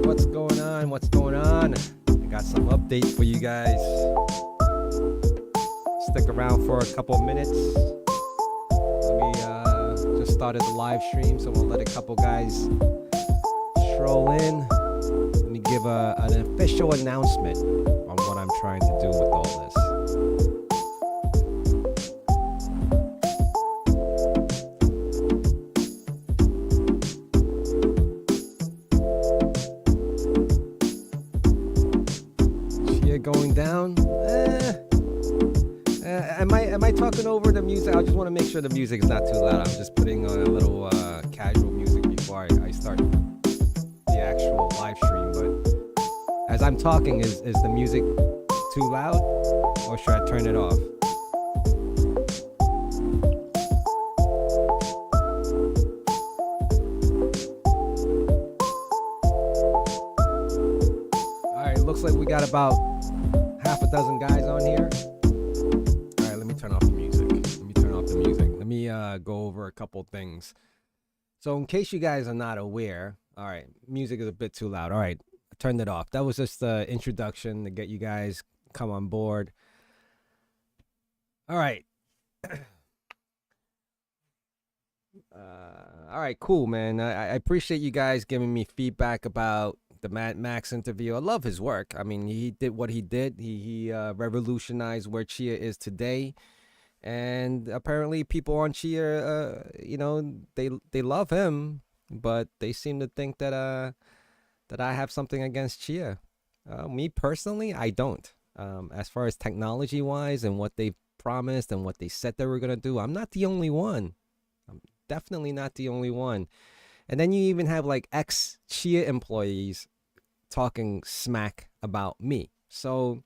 What's going on? What's going on? I got some updates for you guys. Stick around for a couple of minutes. We just started the live stream, so we'll let a couple guys stroll in. Let me give an official announcement on what I'm trying to do with all this. Going down. Am I talking over the music? I just want to make sure the music is not too loud. I'm just putting on a little casual music before I start the actual live stream. But as I'm talking, is the music too loud, or should I turn it off? All right, looks like we got about half a dozen guys on here. All right, let me turn off the music. Let me go over a couple things. So in case you guys are not aware, all right, music is a bit too loud. All right, I turned it off. That was just the introduction to get you guys come on board. All right. All right, cool, man. I appreciate you guys giving me feedback about the Max interview. I love his work. I mean, he did what he did. He revolutionized where Chia is today, and apparently people on Chia, they love him, but they seem to think that I have something against Chia. Me personally, I don't. As far as technology wise and what they've promised and what they said they were gonna do, I'm not the only one. I'm definitely not the only one. And then you even have like ex-Chia employees talking smack about me. So,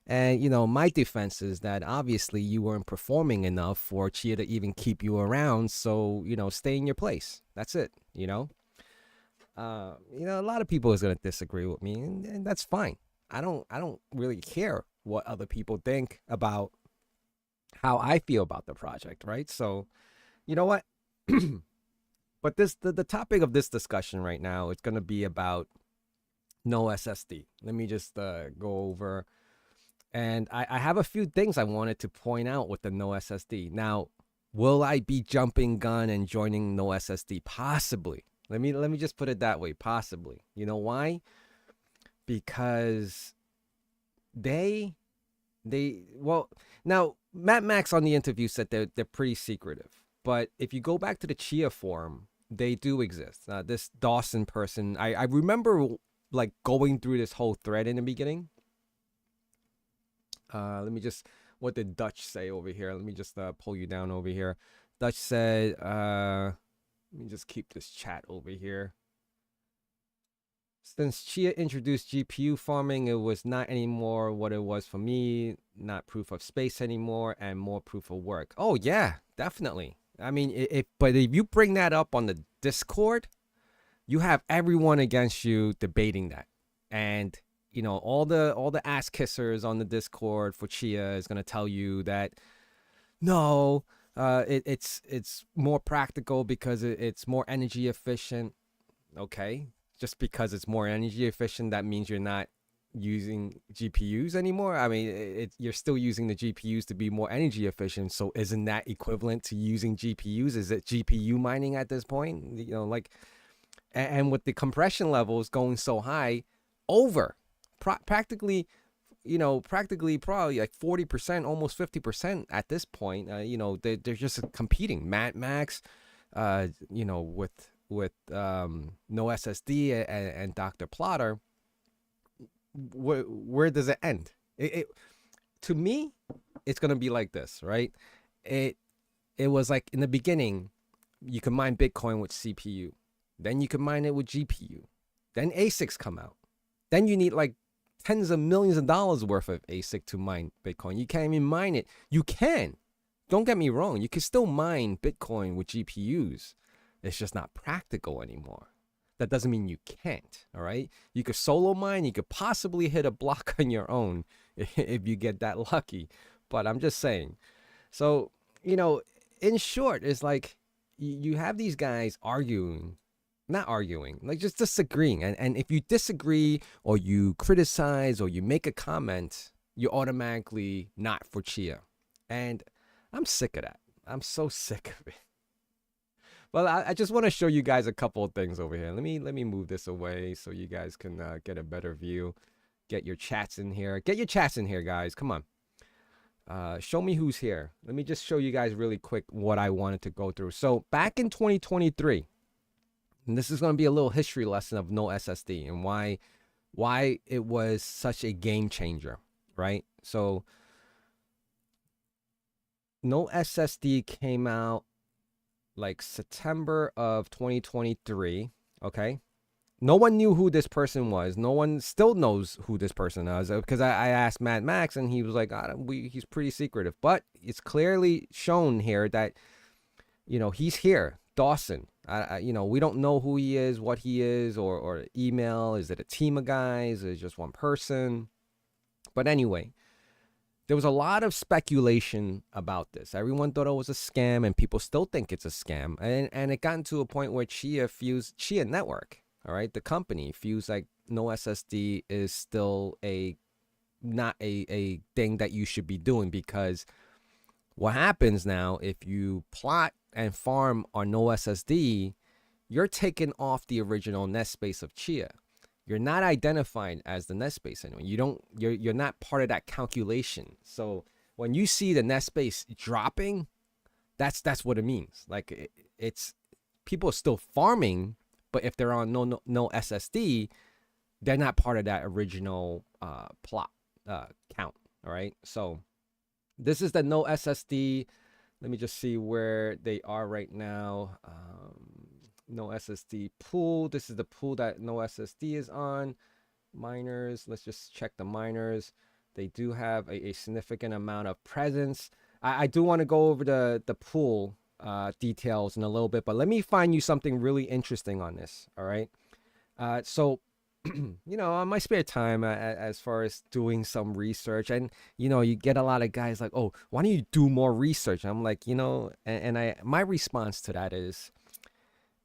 and my defense is that obviously you weren't performing enough for Chia to even keep you around. So, stay in your place. That's it, a lot of people is going to disagree with me, and that's fine. I don't really care what other people think about how I feel about the project, right? So, you know what? But the topic of this discussion right now is going to be about No SSD. Let me just go over. And I have a few things I wanted to point out with the No SSD. Now, will I be jumping gun and joining No SSD? Possibly. Let me just put it that way. Possibly. You know why? Because well, now Matt Max on the interview said they're pretty secretive. But if you go back to the Chia forum, they do exist. This Dawson person, I remember like going through this whole thread in the beginning. Let me just, what did Dutch say over here? Let me just pull you down over here. Dutch said, let me just keep this chat over here. Since Chia introduced GPU farming, it was not anymore what it was for me, not proof of space anymore, and more proof of work. Oh yeah, definitely. I mean, but if you bring that up on the Discord, you have everyone against you debating that, and all the ass kissers on the Discord for Chia is gonna tell you that no, it's more practical because it's more energy efficient. Okay, just because it's more energy efficient, that means you're not using GPUs anymore. I mean, you're still using the GPUs to be more energy efficient. So isn't that equivalent to using GPUs? Is it GPU mining at this point? And with the compression levels going so high, practically probably like 40%, almost 50% at this point. They're just competing. Max, with No SSD and Dr. Plotter. where does it end? To me, it's gonna be like this, right? It it was like in the beginning, you could mine Bitcoin with CPU, then you could mine it with GPU, then ASICs come out, then you need like tens of millions of dollars worth of ASIC to mine Bitcoin. You can't even mine it. You can. Don't get me wrong. You can still mine Bitcoin with GPUs. It's just not practical anymore. That doesn't mean you can't, all right? You could solo mine. You could possibly hit a block on your own if you get that lucky. But I'm just saying. So, in short, it's like you have these guys arguing, not arguing, like just disagreeing. And if you disagree or you criticize or you make a comment, you're automatically not for Chia. And I'm sick of that. I'm so sick of it. Well, I just want to show you guys a couple of things over here. Let me move this away so you guys can get a better view. Get your chats in here. Get your chats in here, guys. Come on. Show me who's here. Let me just show you guys really quick what I wanted to go through. So back in 2023, and this is going to be a little history lesson of no SSD and why it was such a game changer, right? So no SSD came out like September of 2023, okay? No one knew who this person was. No one still knows who this person is because I asked Mad Max and he was like, he's pretty secretive. But it's clearly shown here that, he's here. Dawson. We don't know who he is, what he is, or email. Is it a team of guys? Is it just one person? But anyway, there was a lot of speculation about this. Everyone thought it was a scam, and people still think it's a scam. And it got to a point where Chia Network. All right, the company feels like no SSD is still not a thing that you should be doing, because what happens now, if you plot and farm on no SSD, you're taking off the original net space of Chia. You're not identified as the net space anymore. You're not part of that calculation. So when you see the net space dropping, that's what it means. Like it's people are still farming. But if they're on no SSD, they're not part of that original plot count. All right. So this is the no SSD. Let me just see where they are right now. No SSD pool. This is the pool that no SSD is on. Miners. Let's just check the miners. They do have a significant amount of presence. I do want to go over the pool details in a little bit, but let me find you something really interesting on this. All right. So, on my spare time, as far as doing some research, and you get a lot of guys like, oh, why don't you do more research? I'm like, my response to that is,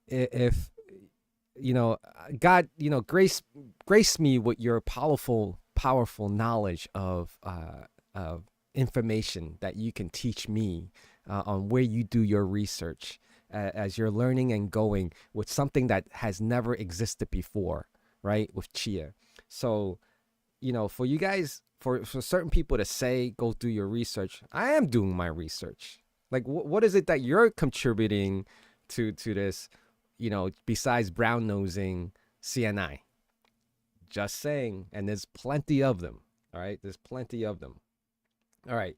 if God, grace me with your powerful knowledge of information that you can teach me on where you do your research as you're learning and going with something that has never existed before, right? With Chia. So, for you guys, for certain people to say, go do your research, I am doing my research. Like, what is it that you're contributing to this, besides brown nosing CNI? Just saying. And there's plenty of them. All right. There's plenty of them. All right.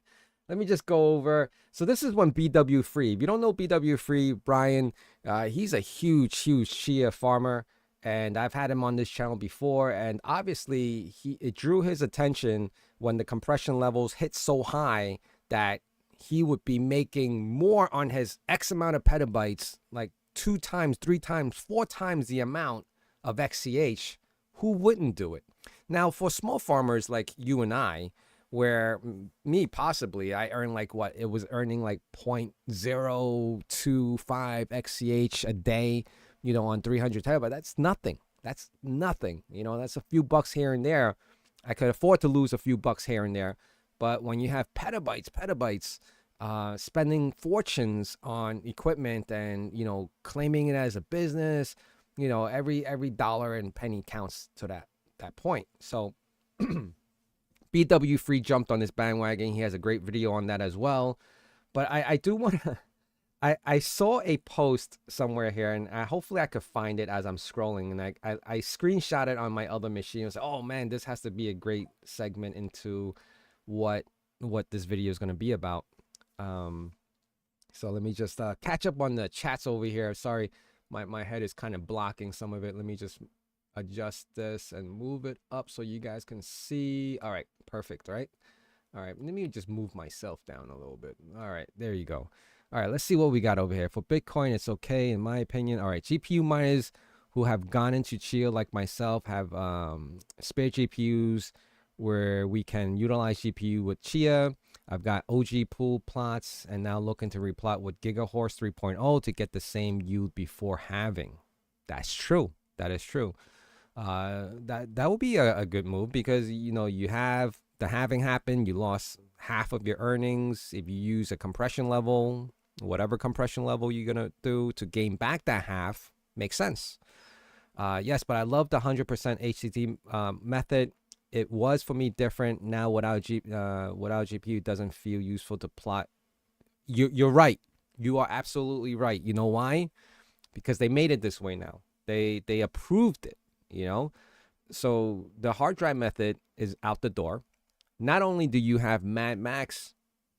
Let me just go over. So this is one BW Free. If you don't know BW Free, Brian, he's a huge Chia farmer, and I've had him on this channel before. And obviously, it drew his attention when the compression levels hit so high that he would be making more on his X amount of petabytes, like 2 times, 3 times, 4 times the amount of XCH. Who wouldn't do it? Now, for small farmers like you and I, where me possibly, I earn like what? It was earning like 0.025 XCH a day, on 300 terabytes. That's nothing. That's nothing. That's a few bucks here and there. I could afford to lose a few bucks here and there. But when you have petabytes, spending fortunes on equipment and, claiming it as a business, every dollar and penny counts to that point. So BW Free jumped on this bandwagon. He has a great video on that as well. But I do want to I saw a post somewhere here, and hopefully I could find it as I'm scrolling, and I screenshot it on my other machine. I was like, oh man, this has to be a great segment into what what this video is going to be about. Um, so let me just catch up on the chats over here. Sorry, my head is kind of blocking some of it. Let me just adjust this and move it up so you guys can see. All right, perfect, right? All right, let me just move myself down a little bit. All right, there you go. All right, let's see what we got over here. For Bitcoin, it's okay, in my opinion. All right, GPU miners who have gone into Chia, like myself, have spare GPUs where we can utilize GPU with Chia. I've got OG pool plots and now looking to replot with GigaHorse 3.0 to get the same yield before halving. That's true. That is true. That would be a good move because you know you have the halving happen, you lost half of your earnings. If you use a compression level, whatever compression level you're gonna do to gain back that half, makes sense. Yes, but I love the 100% HCT method. It was for me different. Now without GPU, doesn't feel useful to plot. You're right. You are absolutely right. You know why? Because they made it this way now. They approved it. You know, so the hard drive method is out the door. Not only do you have Mad Max,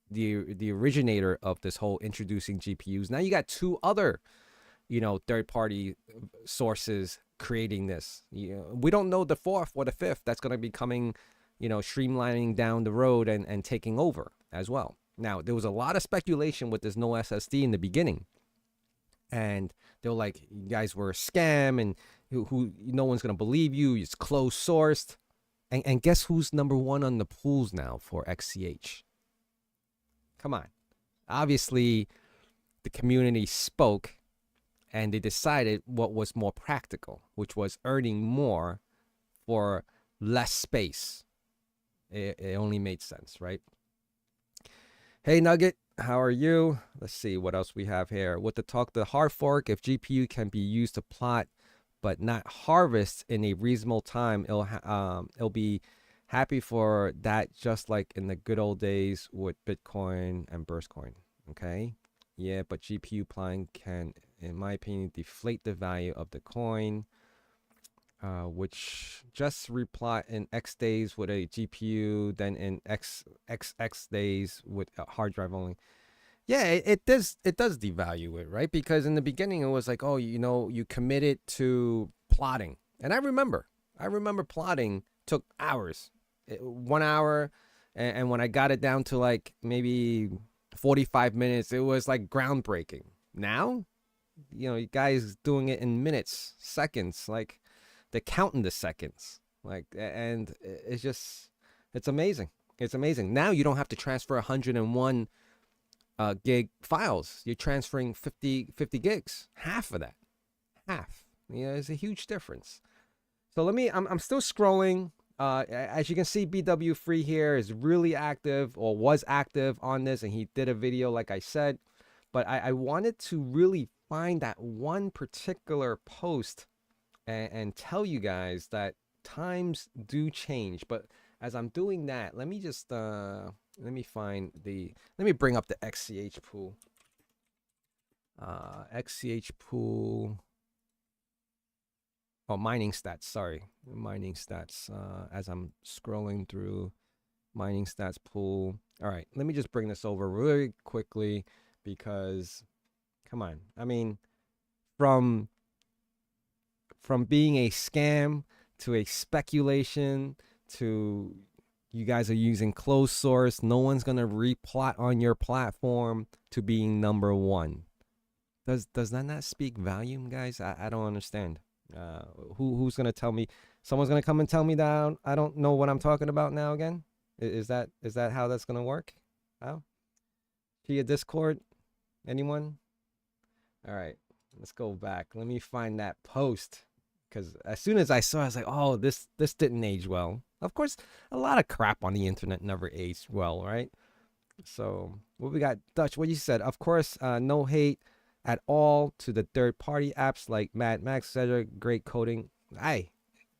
the originator of this whole introducing GPUs, now you got two other, you know, third party sources creating this. You know, we don't know the fourth or the fifth that's going to be coming, you know, streamlining down the road and taking over as well. Now, there was a lot of speculation with this No SSD in the beginning. And they were like, you guys were a scam and who no one's going to believe you. It's closed sourced. And guess who's number one on the pools now for XCH? Come on. Obviously, the community spoke and they decided what was more practical, which was earning more for less space. It only made sense, right? Hey, Nugget, how are you? Let's see what else we have here. With the hard fork, if GPU can be used to plot but not harvest in a reasonable time, it'll be happy for that, just like in the good old days with Bitcoin and Burstcoin. Okay, yeah, but GPU plotting can, in my opinion, deflate the value of the coin, which just replot in X days with a GPU, then in X days with a hard drive only. Yeah, it does devalue it, right? Because in the beginning it was like, oh, you know, you committed to plotting. And I remember plotting took hours. 1 hour, and when I got it down to like maybe 45 minutes, it was like groundbreaking. Now, you know, you guys doing it in minutes, seconds, like they're counting the seconds. Like, and it's just, it's amazing. It's amazing. Now you don't have to transfer 101 gig files. You're transferring 50 gigs, half of that, half. Yeah, it's a huge difference. So I'm still scrolling. As you can see, BW Free here is really active, or was active on this, and he did a video like I said. But I wanted to really find that one particular post and tell you guys that times do change. But as I'm doing that, let me just let me bring up the XCH pool. XCH pool. Oh, mining stats. Sorry, mining stats. As I'm scrolling through mining stats pool. All right, let me just bring this over really quickly because, come on. I mean, from being a scam to a speculation to you guys are using closed source, no one's gonna replot on your platform, to being number one. Does that not speak volume, guys? I don't understand. Who's gonna tell me? Someone's gonna come and tell me that I don't know what I'm talking about now again? Is that how that's gonna work? How? Via Discord? Anyone? All right, let's go back. Let me find that post, because as soon as I saw it, I was like, oh, this didn't age well. Of course, a lot of crap on the internet never aged well, right? So what we got, Dutch? What you said? Of course, no hate at all to the third-party apps like Mad Max, etc. Great coding.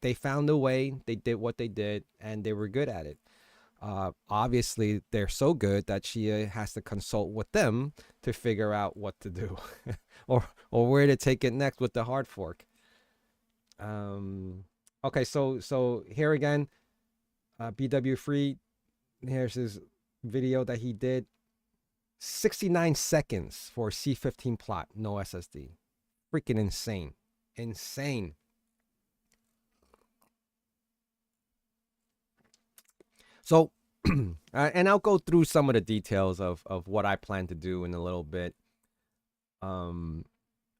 They found a way. They did what they did, and they were good at it. Obviously, they're so good that Chia has to consult with them to figure out what to do, or where to take it next with the hard fork. Um, okay, so here again, BW Free. Here's his video that he did. 69 seconds for C15 plot, no SSD. Freaking insane, insane. So, and I'll go through some of the details of what I plan to do in a little bit. Um,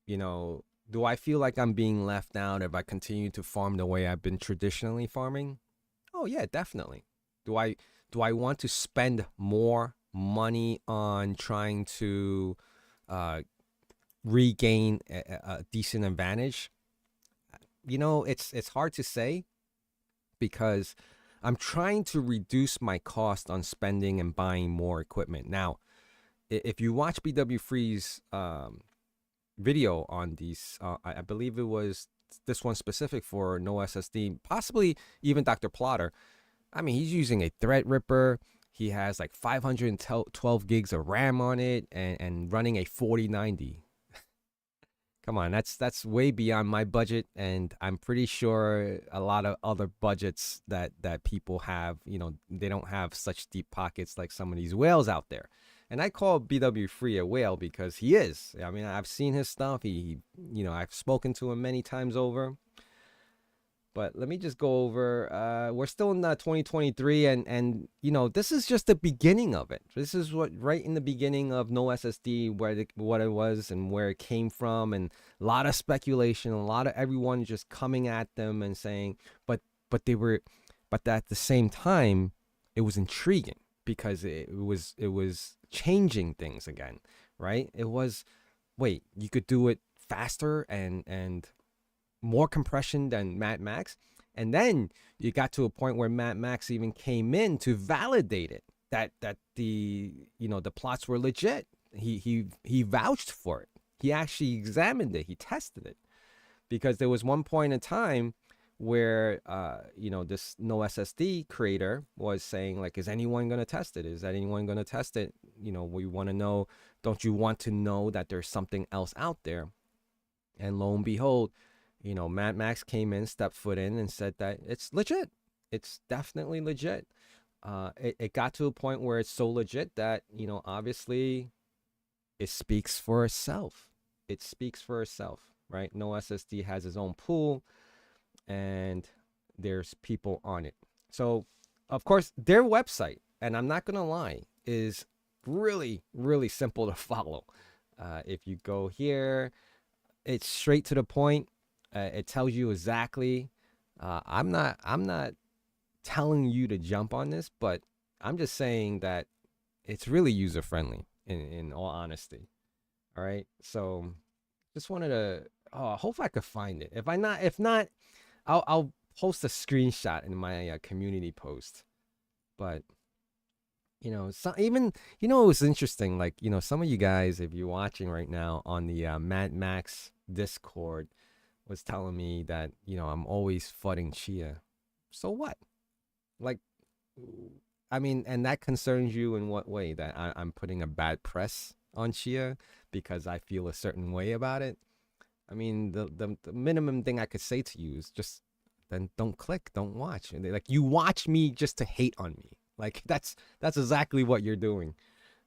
you know, do I feel like I'm being left out if I continue to farm the way I've been traditionally farming? Oh yeah, definitely. Do I want to spend more money on trying to uh, regain a decent advantage? It's hard to say because I'm trying to reduce my cost on spending and buying more equipment. Now, if you watch BW Free's video on these, I believe it was this one specific for no SSD, possibly even Dr. Plotter. I mean, he's using a Threadripper. He has like 512 gigs of RAM on it and running a 4090. Come on, that's way beyond my budget, and I'm pretty sure a lot of other budgets that people have, they don't have such deep pockets like some of these whales out there. And I call BW Free a whale because he is. I mean, I've seen his stuff. I've spoken to him many times over. But let me just go over. We're still in 2023, and this is just the beginning of it. This is what right in the beginning of no SSD, what it was and where it came from, and a lot of speculation, a lot of everyone just coming at them and saying, but at the same time, it was intriguing because it was changing things again, right? It was, wait, you could do it faster and more compression than Matt Max. And then you got to a point where Matt Max even came in to validate it, that the plots were legit. He vouched for it. He actually examined it. He tested it. Because there was one point in time where this no SSD creator was saying, like, is anyone going to test it? Is anyone going to test it? We want to know, don't you want to know that there's something else out there? And lo and behold, Matt Max came in, stepped foot in, and said that it's legit. It's definitely legit. It got to a point where it's so legit that, obviously it speaks for itself. It speaks for itself, right? No SSD has its own pool, and there's people on it. So, of course, their website, and I'm not going to lie, is really, really simple to follow. If you go here, it's straight to the point. It tells you exactly. I'm not telling you to jump on this, but I'm just saying that it's really user friendly. In all honesty, all right. So just wanted to. Oh, I hope I could find it. If not, I'll post a screenshot in my community post. But even it was interesting. Like some of you guys, if you're watching right now on the Mad Max Discord, was telling me that I'm always fudding Chia. So what? Like, I mean, and that concerns you in what way? That I'm putting a bad press on Chia because I feel a certain way about it? I mean, the minimum thing I could say to you is just then don't click, don't watch. And like, you watch me just to hate on me. Like that's exactly what you're doing,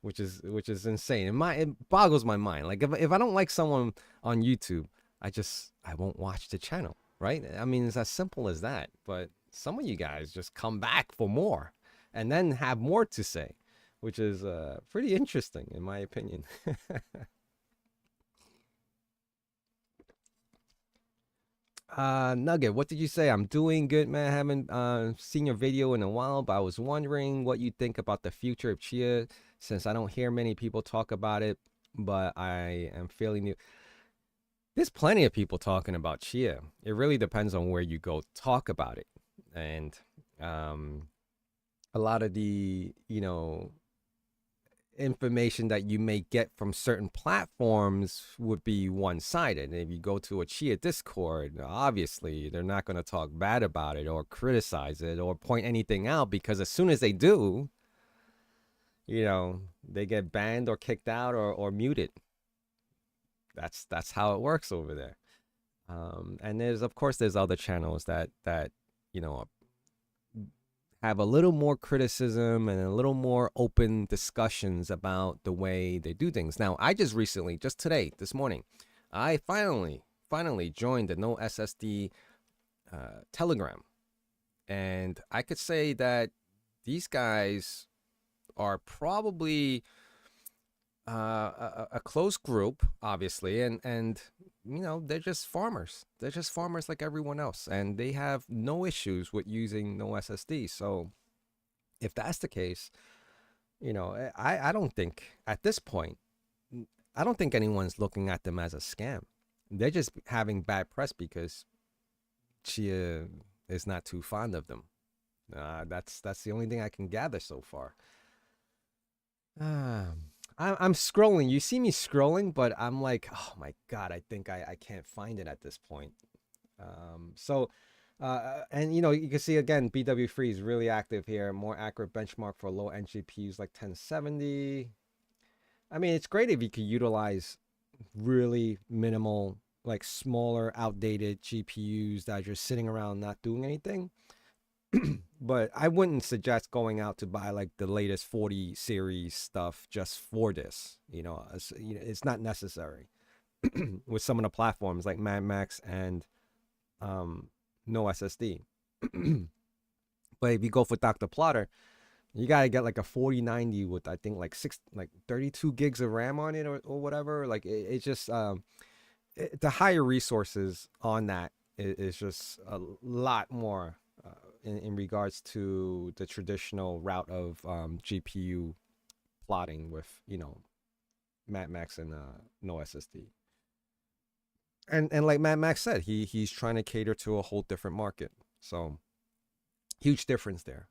which is insane. It boggles my mind. Like if I don't like someone on YouTube, I won't watch the channel, right? I mean, it's as simple as that. But some of you guys just come back for more and then have more to say, which is pretty interesting in my opinion. Nugget, what did you say? I'm doing good, man. I haven't seen your video in a while, but I was wondering what you think about the future of Chia, since I don't hear many people talk about it, but I am feeling new. There's plenty of people talking about Chia. It really depends on where you go talk about it. And a lot of the, information that you may get from certain platforms would be one-sided. If you go to a Chia Discord, obviously they're not going to talk bad about it or criticize it or point anything out, because as soon as they do, they get banned or kicked out or muted. That's how it works over there. And there's other channels that you know have a little more criticism and a little more open discussions about the way they do things. Now, I just recently, just today, this morning, I finally joined the No SSD Telegram. And I could say that these guys are probably a close group, obviously, and they're just farmers. They're just farmers like everyone else, and they have no issues with using No SSD. So if that's the case, I don't think at this point, I don't think anyone's looking at them as a scam. They're just having bad press because Chia is not too fond of them. That's the only thing I can gather so far. I'm scrolling. You see me scrolling, but I'm like, oh my God, I think I can't find it at this point. And you can see again, BW Free is really active here. More accurate benchmark for low end GPUs like 1070. I mean, it's great if you could utilize really minimal, like smaller, outdated GPUs that are just sitting around not doing anything. But I wouldn't suggest going out to buy like the latest 40 series stuff just for this. It's not necessary with some of the platforms like Mad Max and No SSD. But if you go for Dr. Plotter, you gotta get like a 4090 with I think like 32 gigs of RAM on it or whatever. Like it's just the higher resources on that is just a lot more. In regards to the traditional route of GPU plotting with Mad Max and No SSD, and like Mad Max said, he's trying to cater to a whole different market. So huge difference there.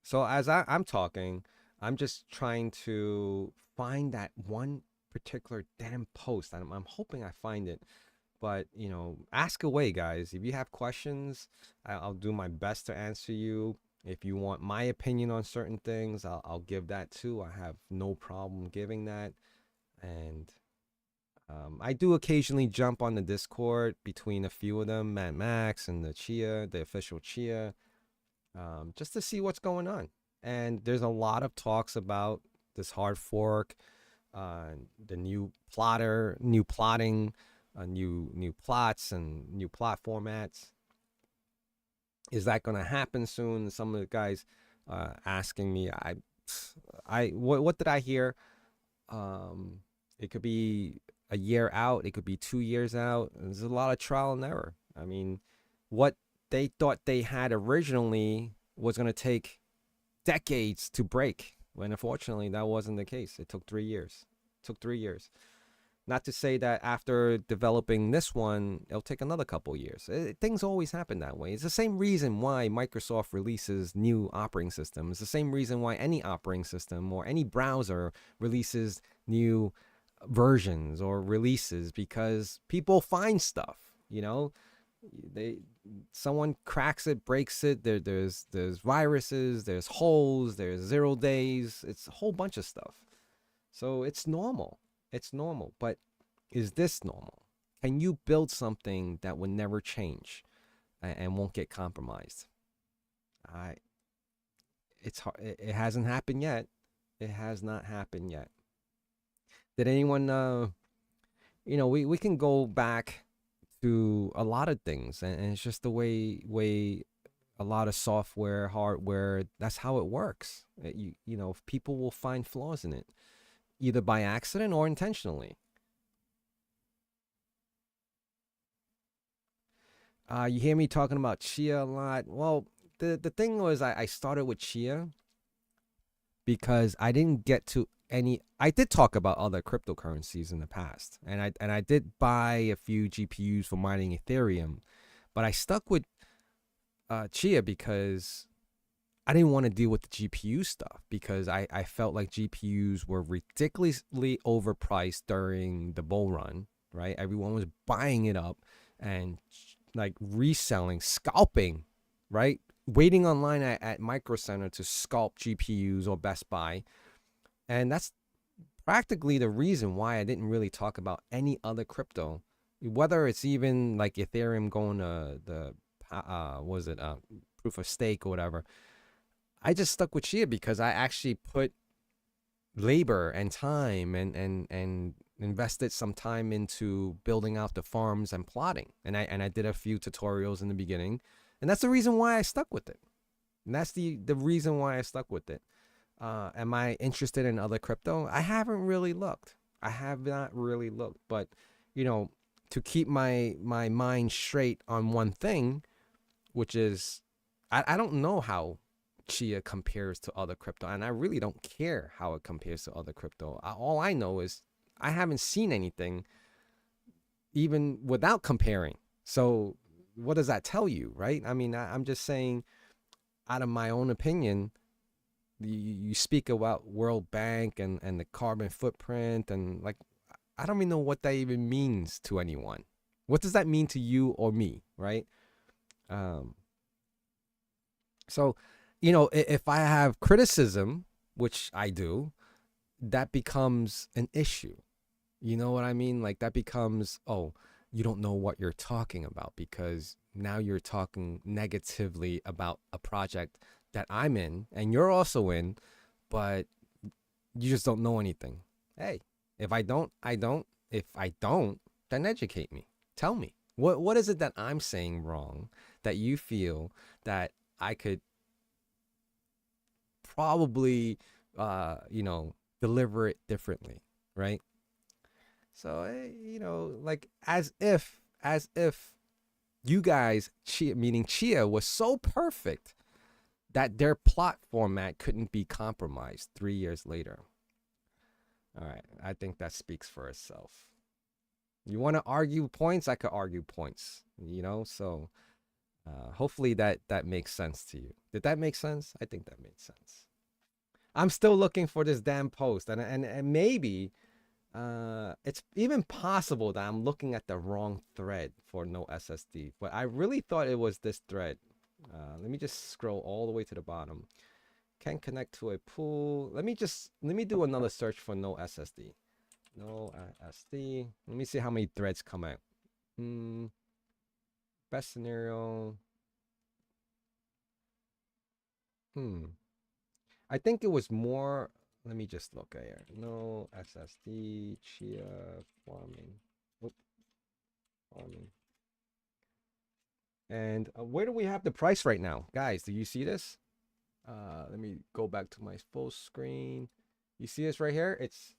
So as I'm talking, I'm just trying to find that one particular damn post. I'm hoping I find it. But, ask away, guys. If you have questions, I'll do my best to answer you. If you want my opinion on certain things, I'll give that too. I have no problem giving that. And I do occasionally jump on the Discord between a few of them, Mad Max and the Chia, the official Chia, just to see what's going on. And there's a lot of talks about this hard fork, the new plotting, new plots and new plot formats. Is that going to happen soon? Some of the guys asking me, what did I hear? It could be a year out. It could be 2 years out. There's a lot of trial and error. I mean, what they thought they had originally was going to take decades to break, when unfortunately that wasn't the case. It took 3 years. Not to say that after developing this one, it'll take another couple years. Things always happen that way. It's the same reason why Microsoft releases new operating systems. It's the same reason why any operating system or any browser releases new versions or releases, because people find stuff, someone cracks it, breaks it. There's viruses, there's holes, there's 0 days. It's a whole bunch of stuff. So it's normal. But is this normal? Can you build something that will never change and won't get compromised? It's hard. It hasn't happened yet. It has not happened yet. Did anyone? We can go back to a lot of things, and it's just the way a lot of software, hardware. That's how it works. People will find flaws in it, either by accident or intentionally. You hear me talking about Chia a lot. Well, the thing was, I started with Chia because I didn't get to any. I did talk about other cryptocurrencies in the past, and I did buy a few GPUs for mining Ethereum, but I stuck with Chia because I didn't want to deal with the GPU stuff because I felt like GPUs were ridiculously overpriced during the bull run, right? Everyone was buying it up and like reselling, scalping, right? Waiting online at Micro Center to scalp GPUs or Best Buy. And that's practically the reason why I didn't really talk about any other crypto, whether it's even like Ethereum going to the, proof of stake or whatever. I just stuck with Chia because I actually put labor and time and invested some time into building out the farms and plotting. And I did a few tutorials in the beginning. And that's the reason why I stuck with it. And that's the reason why I stuck with it. Am I interested in other crypto? I haven't really looked. I have not really looked. But, to keep my mind straight on one thing, which is I don't know how Chia compares to other crypto, and I really don't care how it compares to other crypto. All I know is I haven't seen anything even without comparing. So what does that tell you, right? I mean, I'm just saying, out of my own opinion, you speak about World Bank and the carbon footprint, and like, I don't even know what that even means to anyone. What does that mean to you or me, right? So, if I have criticism, which I do, that becomes an issue. You know what I mean? Like, that becomes, oh, you don't know what you're talking about because now you're talking negatively about a project that I'm in and you're also in, but you just don't know anything. Hey, if I don't, I don't. If I don't, then educate me. Tell me. What is it that I'm saying wrong that you feel that I could probably, deliver it differently, right? So, like as if you guys, Chia, meaning Chia, was so perfect that their plot format couldn't be compromised 3 years later. All right, I think that speaks for itself. You want to argue points? I could argue points, so hopefully that makes sense to you. Did that make sense? I think that made sense. I'm still looking for this damn post, and maybe it's even possible that I'm looking at the wrong thread for No SSD, but I really thought it was this thread. Let me just scroll all the way to the bottom. Can connect to a pool. Let me do another search for No SSD. No SSD. Let me see how many threads come out. Best scenario. I think it was more. Let me just look here. No SSD, Chia farming. Farming. And where do we have the price right now? Guys, do you see this? Let me go back to my full screen. You see this right here? It's,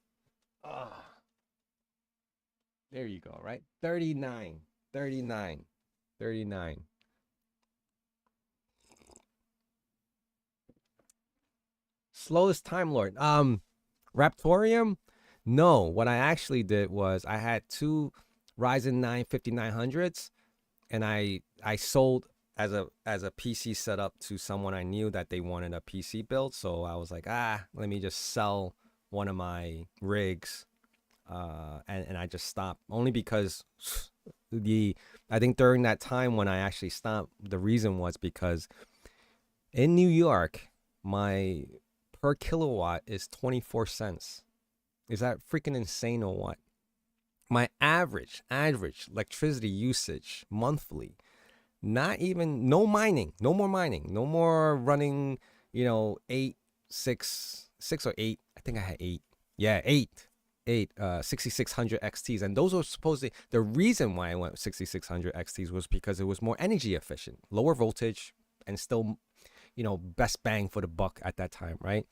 there you go, right? 39. Slowest Time Lord. Raptorium? No, what I actually did was I had two Ryzen 9 5900s, and I sold as a PC setup to someone I knew that they wanted a PC build. So I was like, let me just sell one of my rigs, and I just stopped, only because I think during that time when I actually stopped, the reason was because in New York, my per kilowatt is 24 cents. Is that freaking insane or what? My average electricity usage monthly, not even, no more mining, no more running, 6 or 8. I think I had 8. Yeah, 8 6600 XTs. And those were supposedly, the reason why I went 6600 XTs was because it was more energy efficient, lower voltage, and still, best bang for the buck at that time, right?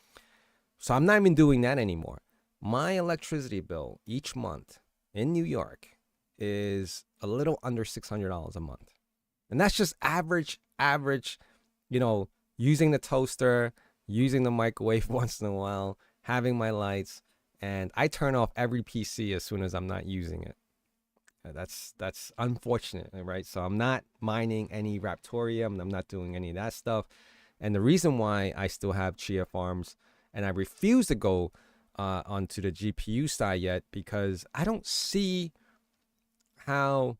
So I'm not even doing that anymore. My electricity bill each month in New York is a little under $600 a month. And that's just average, using the toaster, using the microwave once in a while, having my lights, and I turn off every PC as soon as I'm not using it. That's unfortunate, right? So I'm not mining any Raptorium. I'm not doing any of that stuff. And the reason why I still have Chia farms and I refuse to go onto the GPU side yet, because I don't see how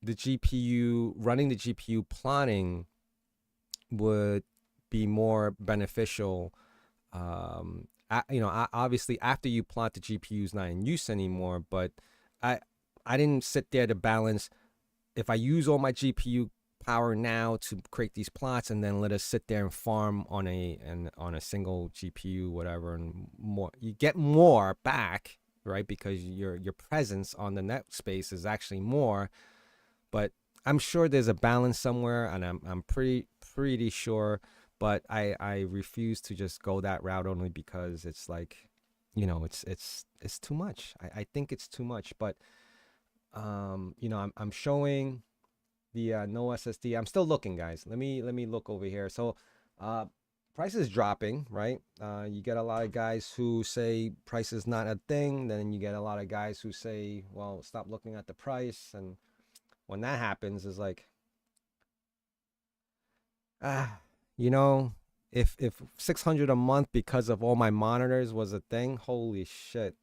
the GPU, running the GPU plotting would be more beneficial. Obviously after you plot, the GPU is not in use anymore, but I I didn't sit there to balance if I use all my GPU power now to create these plots and then let us sit there and farm on a single GPU, whatever, and more, you get more back, right? Because your presence on the net space is actually more. But I'm sure there's a balance somewhere, and I'm pretty sure. But I refuse to just go that route only because it's like, it's too much. I think it's too much. But I'm showing the no SSD. I'm still looking, guys. Let me look over here. So price is dropping, right? You get a lot of guys who say price is not a thing. Then you get a lot of guys who say, well, stop looking at the price. And when that happens, is like, ah, you know, if 600 a month because of all my monitors was a thing, holy shit.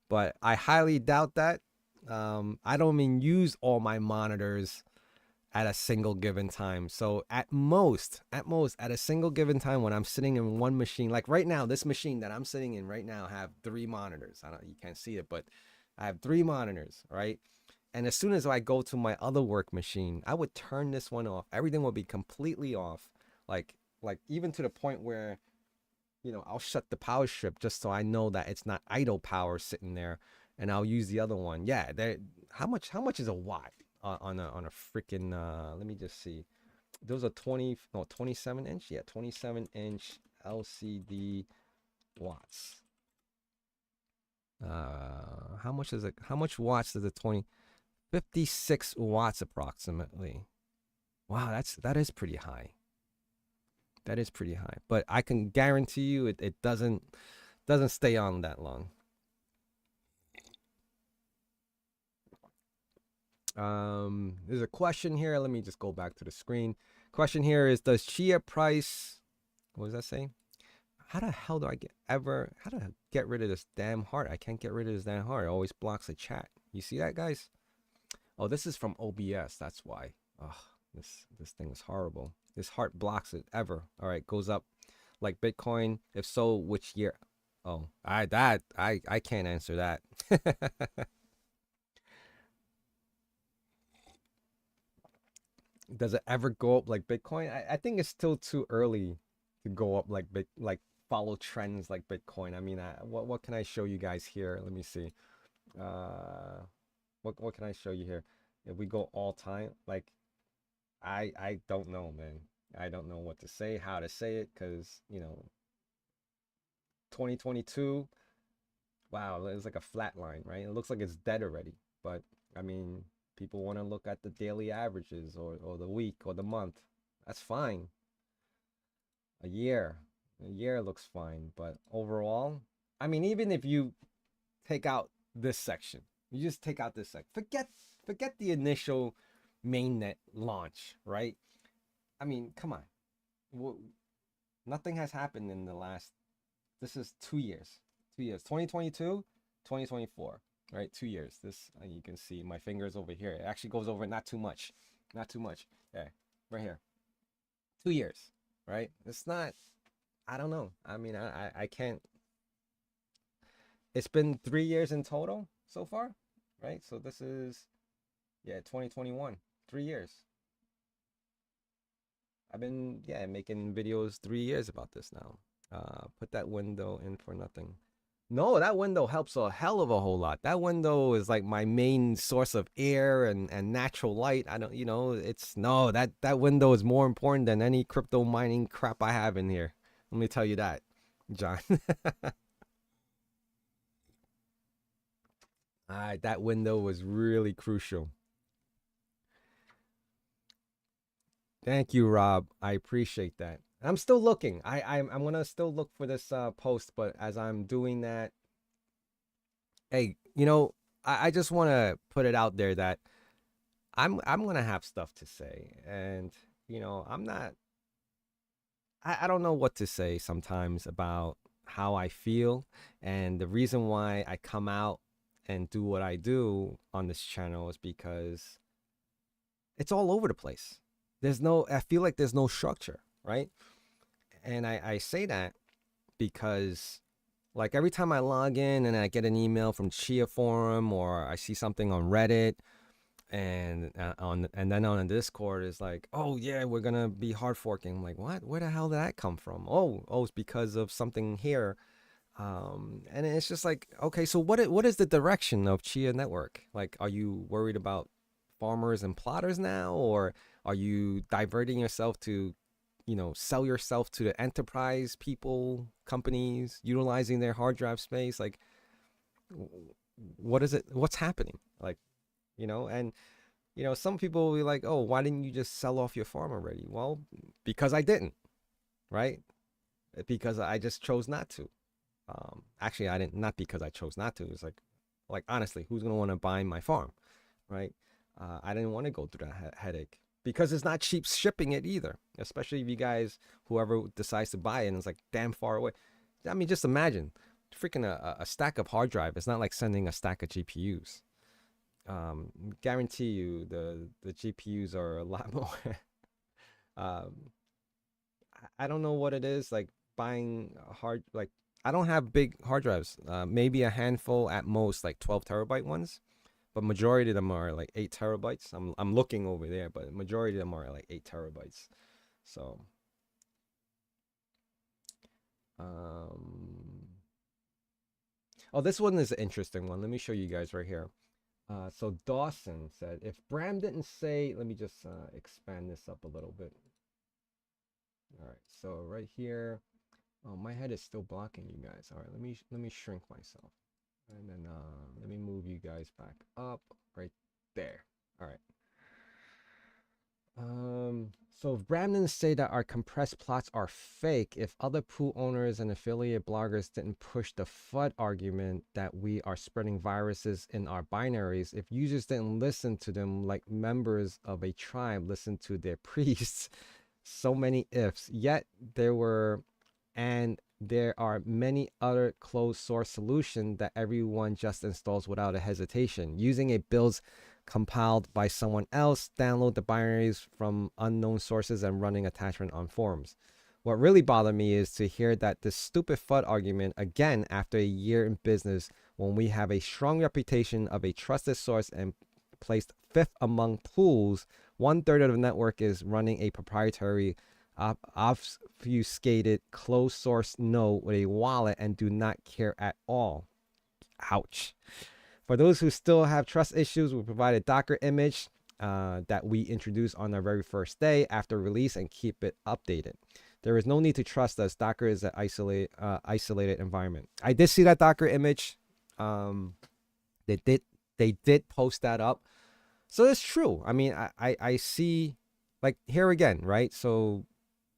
But I highly doubt that. I don't even use all my monitors at a single given time. So at a single given time, when I'm sitting in one machine, like right now, this machine that I'm sitting in right now have 3 monitors. You can't see it, but I have 3 monitors, right? And as soon as I go to my other work machine, I would turn this one off. Everything would be completely off. Like even to the point where, I'll shut the power strip just so I know that it's not idle power sitting there, and I'll use the other one. Yeah, how much is a watt on a freaking let me just see. Those are 27 inch. Yeah, 27 inch LCD watts. How much is it? How much watts does a 56 watts approximately? Wow, that is pretty high. That is pretty high. But I can guarantee you it doesn't stay on that long. There's a question here. Let me just go back to the screen. Question here is, does Chia price, what does that say? How the hell do I how do I get rid of this damn heart? I can't get rid of this damn heart. It always blocks the chat. You see that, guys? Oh, this is from OBS. That's why. Oh, this thing is horrible. This heart blocks it ever. All right, goes up like Bitcoin. If so, which year? Oh, I can't answer that. Does it ever go up like Bitcoin? I think it's still too early to go up like follow trends like Bitcoin. I mean, what can I show you guys here? Let me see. Uh, what can I show you here? If we go all time, like I don't know, man. I don't know what to say, how to say it, because 2022. Wow, it's like a flat line, right? It looks like it's dead already. But I mean, people want to look at the daily averages or the week or the month. That's fine. A year. A year looks fine. But overall, I mean, even if you take out this section, you just take out this section. Forget the initial mainnet launch, right? I mean, come on. Nothing has happened in the last, this is 2 years. 2 years. 2022, 2024. Right, 2 years. This you can see my fingers over here. It actually goes over not too much, not too much. Yeah, right here. 2 years, right? It's not. I don't know. I mean, I can't. It's been 3 years in total so far, right? So this is, yeah, 2021. 3 years. I've been, yeah, making videos 3 years about this now. Put that window in for nothing. No, that window helps a hell of a whole lot. That window is like my main source of air and natural light. I don't, it's no, that window is more important than any crypto mining crap I have in here. Let me tell you that, John. All right, that window was really crucial. Thank you, Rob. I appreciate that. I'm still looking. I'm gonna still look for this post, but as I'm doing that, hey, I just want to put it out there that I'm gonna have stuff to say, and I'm not. I don't know what to say sometimes about how I feel. And the reason why I come out and do what I do on this channel is because it's all over the place. I feel like there's no structure, right? And I say that because, like, every time I log in and I get an email from Chia Forum, or I see something on Reddit, and then on the Discord is like, oh yeah, we're gonna be hard forking. I'm like, what? Where the hell did that come from? Oh, it's because of something here. And it's just like, okay, so what is the direction of Chia Network? Like, are you worried about farmers and plotters now, or are you diverting yourself to, sell yourself to the enterprise people, companies utilizing their hard drive space? Like, what is it? What's happening? Like, and some people will be like, oh, why didn't you just sell off your farm already? Well, because I didn't, right? Because I just chose not to. Actually, I didn't. Not because I chose not to. It's like honestly, who's gonna want to buy my farm, right? I didn't want to go through that headache because it's not cheap shipping it either. Especially if you guys, whoever decides to buy it, and it's like damn far away. I mean, just imagine, freaking a stack of hard drive. It's not like sending a stack of GPUs. Guarantee you, the GPUs are a lot more. um, I don't know what it is like buying a hard like I don't have big hard drives. Maybe a handful at most, like 12 terabyte ones, but majority of them are like 8 terabytes. I'm looking over there, but majority of them are like 8 terabytes. So, um, oh, this one is an interesting one. Let me show you guys right here. So Dawson said, if Bram didn't say, let me just expand this up a little bit. All right, so right here. Oh, my head is still blocking you guys. All right, let me shrink myself, and then let me move you guys back up right there. All right. So if Bramden say that our compressed plots are fake, if other pool owners and affiliate bloggers didn't push the FUD argument that we are spreading viruses in our binaries, if users didn't listen to them like members of a tribe listen to their priests, so many ifs. Yet there were and there are many other closed source solutions that everyone just installs without a hesitation. Using a builds compiled by someone else, download the binaries from unknown sources, and running attachment on forums. What really bothered me is to hear that this stupid FUD argument again after a year in business when we have a strong reputation of a trusted source and placed fifth among pools. 1/3 of the network is running a proprietary obfuscated closed source node with a wallet and do not care at all. Ouch. For those who still have trust issues, we provide a Docker image that we introduce on our very first day after release and keep it updated. There is no need to trust us. Docker is an isolated environment. I did see that Docker image. They did post that up. So it's true. I mean, I see, like, here again, right? So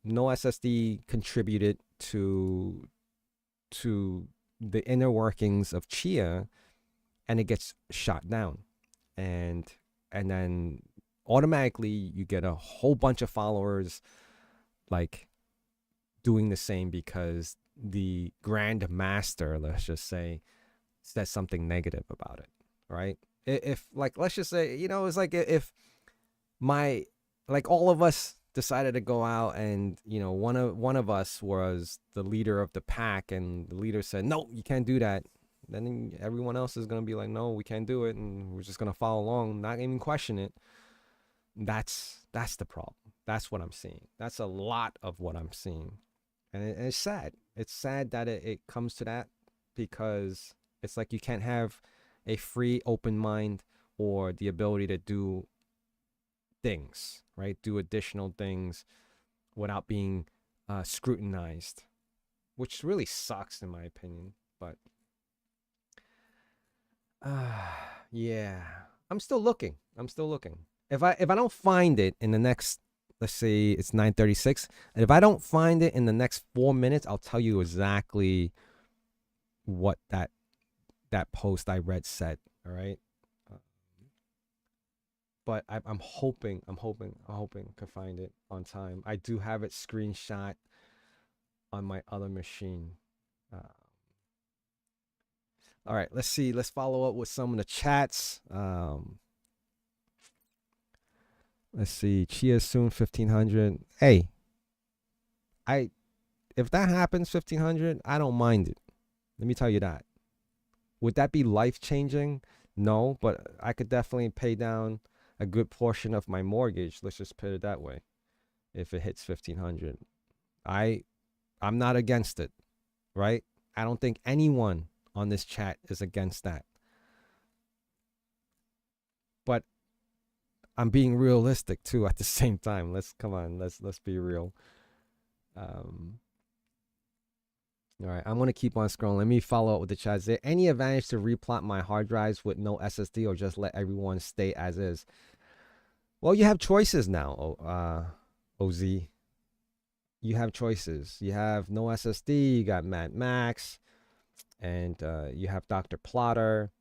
No SSD contributed to the inner workings of Chia, and it gets shot down, and then automatically you get a whole bunch of followers like doing the same because the grand master, let's just say, says something negative about it, right? If like, let's just say, it's like if my like all of us decided to go out, and one of us was the leader of the pack, and the leader said no, you can't do that, then everyone else is going to be like, no, we can't do it, and we're just going to follow along, not even question it. That's the problem. That's what I'm seeing. That's a lot of what I'm seeing, and it's sad. It's sad that it comes to that, because it's like you can't have a free open mind or the ability to do things, right? Do additional things without being scrutinized, which really sucks in my opinion. But yeah, I'm still looking. I'm still looking. If I don't find it in the next, let's say it's 9:36, and if I don't find it in the next 4 minutes, I'll tell you exactly what that post I read said. All right. But I'm hoping to find it on time. I do have it screenshot. on my other machine. All right, let's see. Let's follow up with some of the chats. Let's see. Chia soon 1500. Hey, I if that happens 1500, I don't mind it. Let me tell you that. Would that be life changing? No, but I could definitely pay down a good portion of my mortgage. Let's just put it that way. If it hits 1500, I I'm not against it, right? I don't think anyone on this chat is against that. But I'm being realistic too at the same time. Let's come on, let's be real. Um all right, I'm gonna keep on scrolling. Let me follow up with the chat. Is there any advantage to replot my hard drives with no SSD or just let everyone stay as is? Well, you have choices now, OZ. You have choices. You have no SSD, you got Mad Max, and you have Dr. Plotter,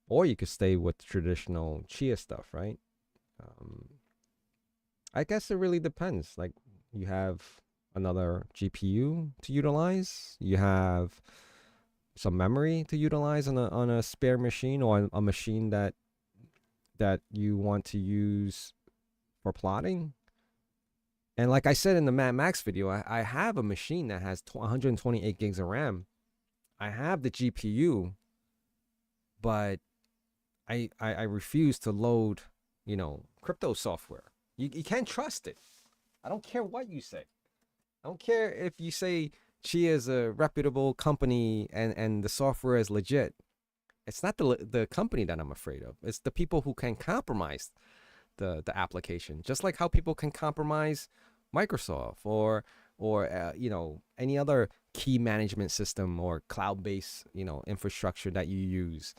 or you could stay with traditional Chia stuff, right? Um, I guess it really depends. Like, you have another GPU to utilize. You have some memory to utilize on a spare machine or a machine that you want to use for plotting. And like I said in the Mad Max video, I have a machine that has 128 gigs of RAM. I have the GPU, but I refuse to load, crypto software. You can't trust it. I don't care what you say. I don't care if you say Chia is a reputable company and the software is legit. It's not the company that I'm afraid of. It's the people who can compromise the application. Just like how people can compromise Microsoft or any other key management system or cloud-based infrastructure that you use.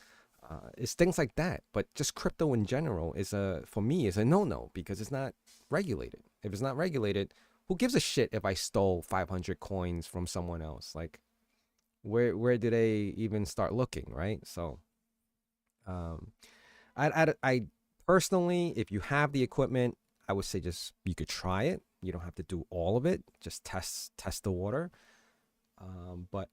It's things like that. But just crypto in general for me is a no-no because it's not regulated. If it's not regulated, who gives a shit if I stole 500 coins from someone else? Like, where do they even start looking, right? So, I personally, if you have the equipment, I would say just you could try it. You don't have to do all of it. Just test the water. But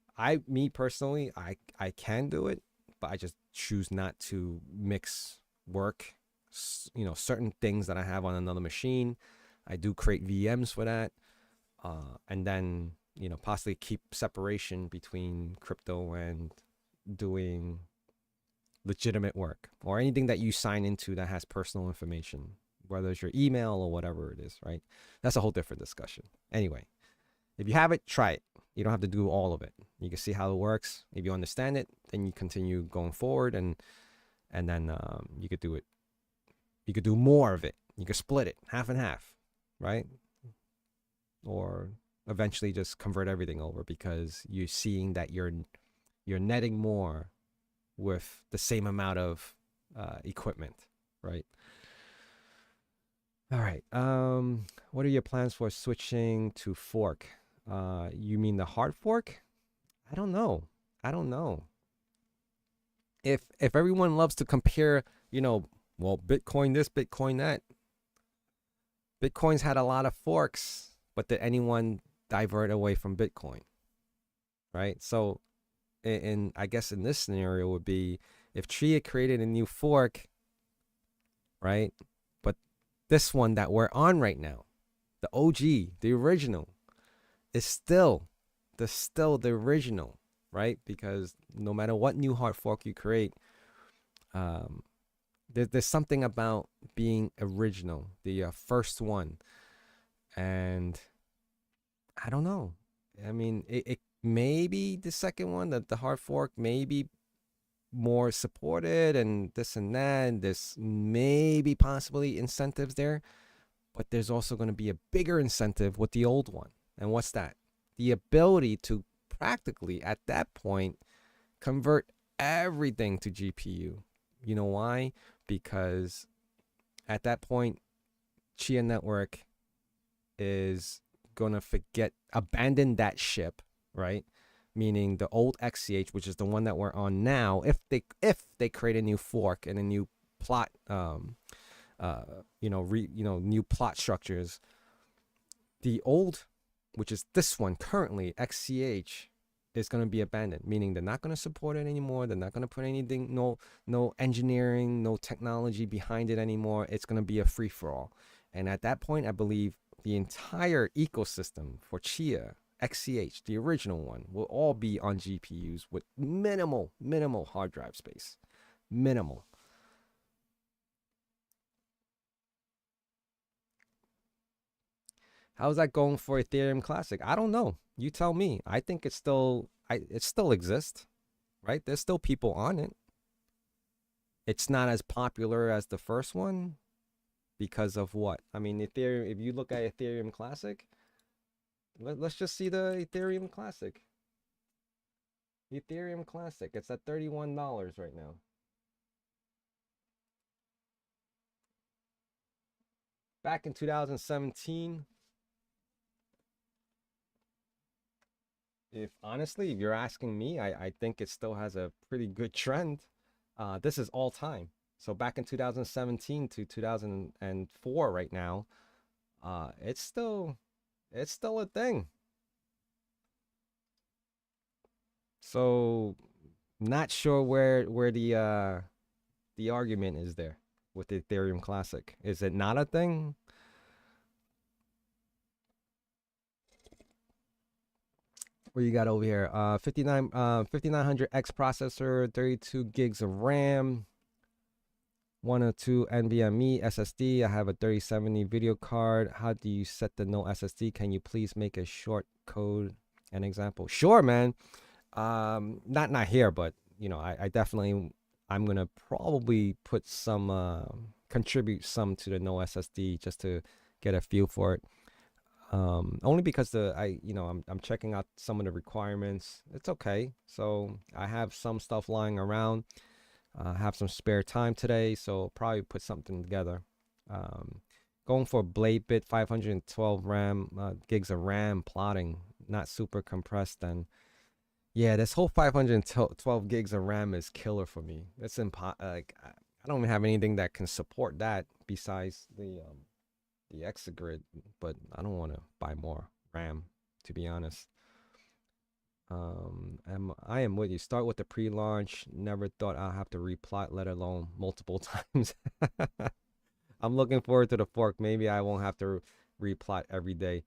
me personally, I can do it, but I just choose not to mix work. Certain things that I have on another machine. I do create VMs for that, and then possibly keep separation between crypto and doing legitimate work or anything that you sign into that has personal information, whether it's your email or whatever it is, right? That's a whole different discussion. Anyway, if you have it, try it. You don't have to do all of it. You can see how it works. If you understand it, then you continue going forward, and then you could do it. You could do more of it. You could split it half and half, right? Or eventually just convert everything over because you're seeing that you're netting more with the same amount of equipment, right? All right. What are your plans for switching to fork? You mean the hard fork? I don't know. If everyone loves to compare, well, Bitcoin this, Bitcoin that. Bitcoin's had a lot of forks, but did anyone divert away from Bitcoin? Right? So, I guess in this scenario would be if Chia created a new fork, right? But this one that we're on right now, the OG, the original, is still the original, right? Because no matter what new hard fork you create, there's something about being original, the first one, and I don't know. I mean, it maybe the second one, the hard fork, maybe more supported and this and that, and there's maybe possibly incentives there, but there's also going to be a bigger incentive with the old one. And what's that? The ability to practically at that point convert everything to GPU. You know why? Because at that point, Chia Network is going to abandon that ship, right? Meaning the old XCH, which is the one that we're on now, if they create a new fork and a new plot, new plot structures, the old which is this one currently, XCH, is going to be abandoned, meaning they're not going to support it anymore. They're not going to put anything, no engineering, no technology behind it anymore. It's going to be a free for all. And at that point, I believe the entire ecosystem for Chia, XCH, the original one, will all be on GPUs with minimal hard drive space. Minimal. How's that going for Ethereum Classic? I don't know. You tell me. I think it still exists, right? There's still people on it. It's not as popular as the first one because of what? I mean, Ethereum, if you look at Ethereum Classic, let's just see the Ethereum Classic. Ethereum Classic, it's at $31 right now. Back in 2017, if honestly, if you're asking me, I think it still has a pretty good trend. This is all time. So back in 2017 to 2004 right now, it's still a thing. So not sure where the argument is there with the Ethereum Classic. Is it not a thing? What you got over here? 5900X processor, 32 gigs of RAM, 102 NVMe SSD. I have a 3070 video card. How do you set the no SSD? Can you please make a short code an example? Sure, man. Not here, but you know, I definitely, I'm gonna probably put some contribute some to the no SSD just to get a feel for it. Only because I'm checking out some of the requirements. It's okay. So I have some stuff lying around. Have some spare time today, so probably put something together. Going for Blade Bit 512 gigs of RAM plotting, not super compressed. And yeah, this whole 512 gigs of RAM is killer for me. It's like I don't even have anything that can support that besides the Exagrid, but I don't want to buy more RAM, to be honest. I am with you. Start with the pre-launch. Never thought I'll have to replot, let alone multiple times. I'm looking forward to the fork. Maybe I won't have to replot every day.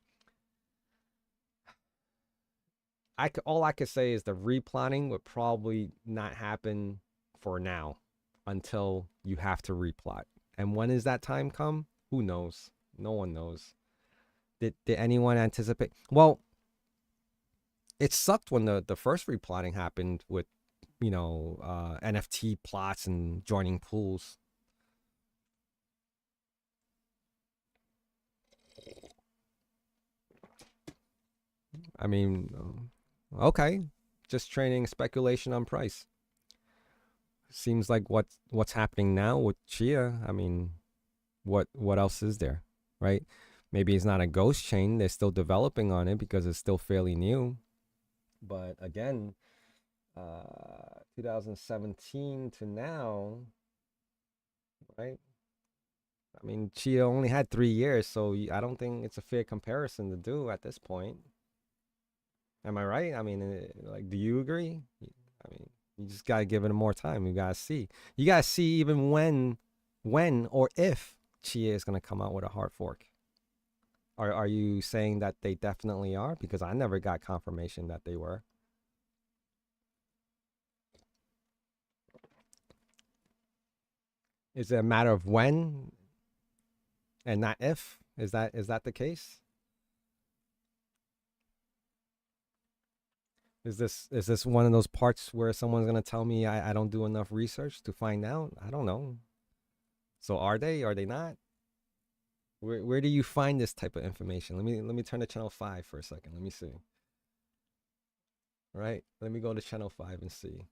All I could say is the replotting would probably not happen for now until you have to replot. And when is that time come? Who knows? No one knows. Did anyone anticipate? Well, it sucked when the first replotting happened with, NFT plots and joining pools. I mean, okay, just training speculation on price. Seems like what's happening now with Chia. I mean, what else is there, right? Maybe it's not a ghost chain. They're still developing on it because it's still fairly new. But again, 2017 to now, right? I mean, Chia only had 3 years, so I don't think it's a fair comparison to do at this point. Am I right? I mean, like, do you agree? I mean, you just gotta give it more time. You gotta see. You gotta see even when or if Chia is gonna come out with a hard fork. Are you saying that they definitely are? Because I never got confirmation that they were. Is it a matter of when and not if? Is that the case? Is this one of those parts where someone's gonna tell me I don't do enough research to find out? I don't know. So are they? Are they not? Where do you find this type of information? Let me turn to channel 5 for a second. Let me see. All right, let me go to channel 5 and see.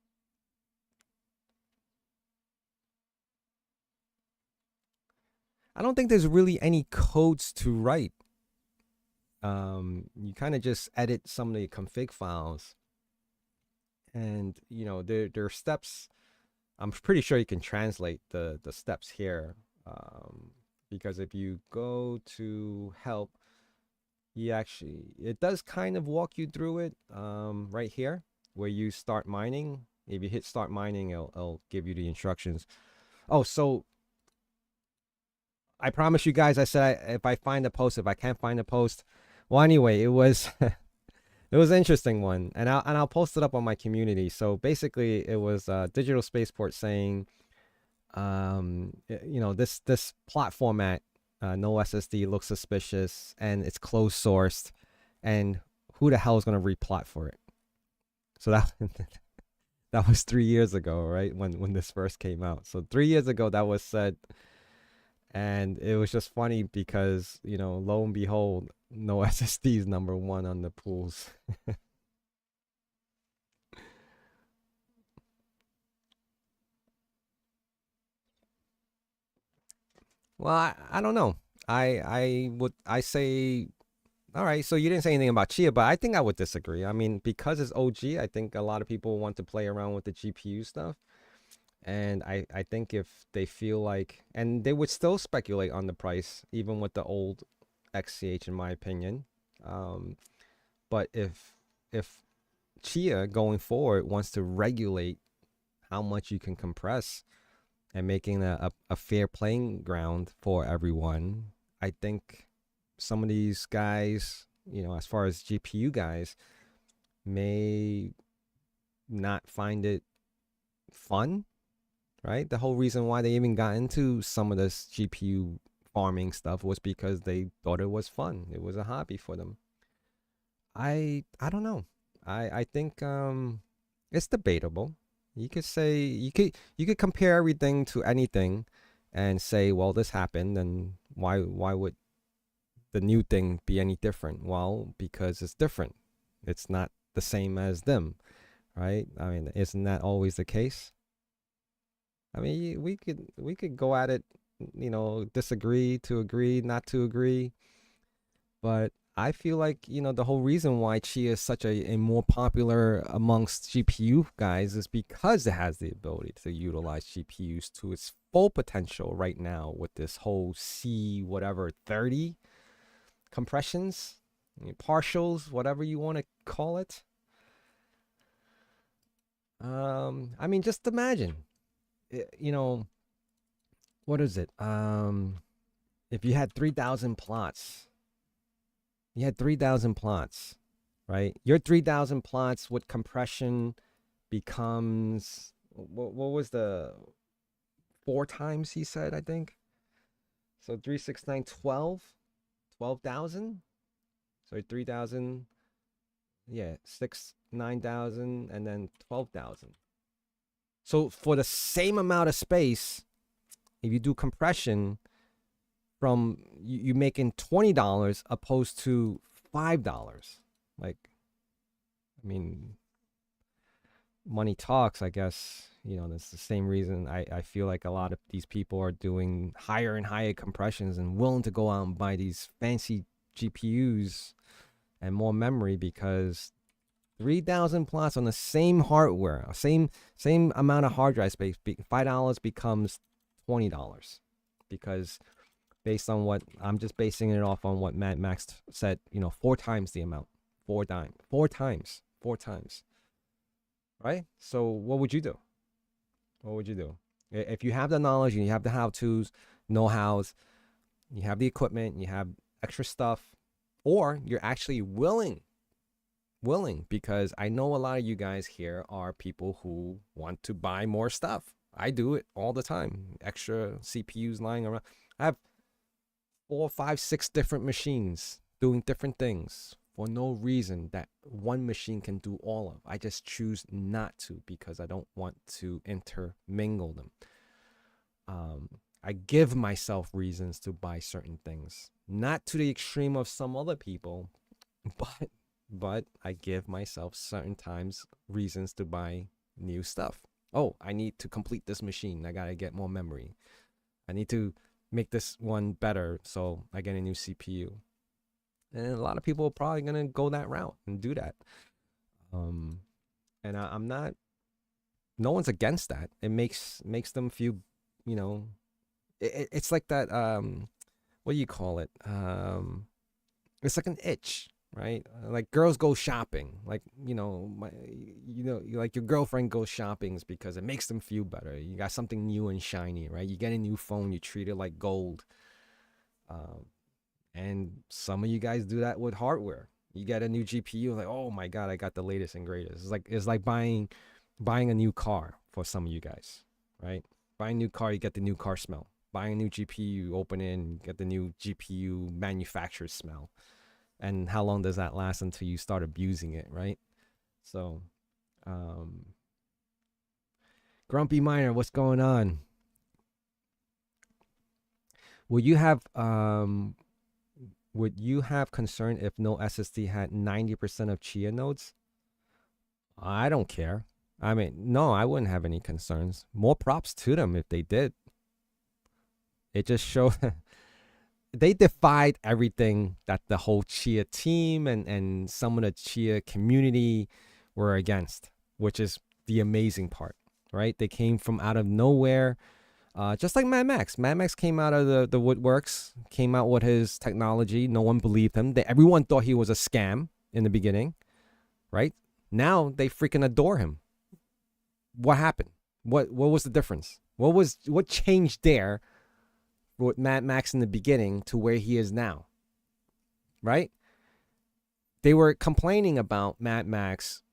I don't think there's really any codes to write. You kind of just edit some of the config files, and there are steps. I'm pretty sure you can translate the steps here, because if you go to help, it does kind of walk you through it right here where you start mining. If you hit start mining, it'll give you the instructions. Oh, so I promise you guys, I said if I find a post, if I can't find a post, well, anyway, it was it was an interesting one, and I'll post it up on my community. So basically, it was Digital Spaceport saying, this plot format, no SSD looks suspicious, and it's closed sourced, and who the hell is gonna replot for it? So that that was 3 years ago, right? When this first came out. So 3 years ago, that was said. And it was just funny because, lo and behold, no SSD is number one on the pools. Well, I don't know. I say, all right, so you didn't say anything about Chia, but I think I would disagree. I mean, because it's OG, I think a lot of people want to play around with the GPU stuff. And I think if they feel like, and they would still speculate on the price, even with the old XCH, in my opinion. Um, but if Chia going forward wants to regulate how much you can compress and making a fair playing ground for everyone, I think some of these guys, as far as GPU guys, may not find it fun, right? The whole reason why they even got into some of this GPU farming stuff was because they thought it was fun. It was a hobby for them. I don't know. I think it's debatable. You could compare everything to anything and say, well, this happened, and why would the new thing be any different? Well, because it's different. It's not the same as them, right? I mean, isn't that always the case? I mean, we could go at it, disagree to agree, not to agree. But I feel like, the whole reason why Chia is such a more popular amongst GPU guys is because it has the ability to utilize GPUs to its full potential right now with this whole C whatever 30 compressions, partials, whatever you want to call it. I mean, just imagine, you know, what is it? If you had 3,000 plots, you had 3,000 plots, right? Your 3,000 plots with compression becomes what was the four times he said, I think. So 369 12,000. So 3,000, yeah, 9,000 and then 12,000. So for the same amount of space, if you do compression from you making $20 opposed to $5. Like, I mean, money talks, I guess. That's the same reason I feel like a lot of these people are doing higher and higher compressions and willing to go out and buy these fancy GPUs and more memory because 3,000 plots on the same hardware, same amount of hard drive space, $5 becomes $20 because based on what I'm just basing it off on what Max said, four times the amount, four times, right? So what would you do? What would you do? If you have the knowledge and you have the how-tos, know-hows, you have the equipment, you have extra stuff, or you're actually willing, because I know a lot of you guys here are people who want to buy more stuff. I do it all the time. Extra CPUs lying around. I have 4, 5, 6 different machines doing different things for no reason that one machine can do all of. I just choose not to because I don't want to intermingle them. I give myself reasons to buy certain things, not to the extreme of some other people, but I give myself certain times reasons to buy new stuff. Oh, I need to complete this machine. I gotta get more memory. I need to make this one better, so I get a new CPU. And a lot of people are probably gonna go that route and do that. Um, and I'm not. No one's against that. It makes them feel, you know, it's like that. What do you call it? It's like an itch, right? Like girls go shopping, like like your girlfriend goes shopping is because it makes them feel better. You got something new and shiny, right? You get a new phone, you treat it like gold. Um, and some of you guys do that with hardware. You get a new GPU, like, oh my god, I got the latest and greatest. It's like buying a new car for some of you guys, right? Buying a new car, you get the new car smell. Buying a new GPU, open it, and get the new GPU manufacturer smell. And how long does that last until you start abusing it, right? So, um, Grumpy Miner, what's going on? Would you have concern if no SSD had 90% of Chia nodes? I don't care. I mean, no, I wouldn't have any concerns. More props to them if they did. It just showed they defied everything that the whole Chia team and some of the Chia community were against, which is the amazing part, right? They came from out of nowhere, just like Mad Max. Mad Max came out of the woodworks, came out with his technology. No one believed him. Everyone thought he was a scam in the beginning, right? Now they freaking adore him. What happened? What was the difference? What changed there with Mad Max in the beginning to where he is now, right? They were complaining about Mad Max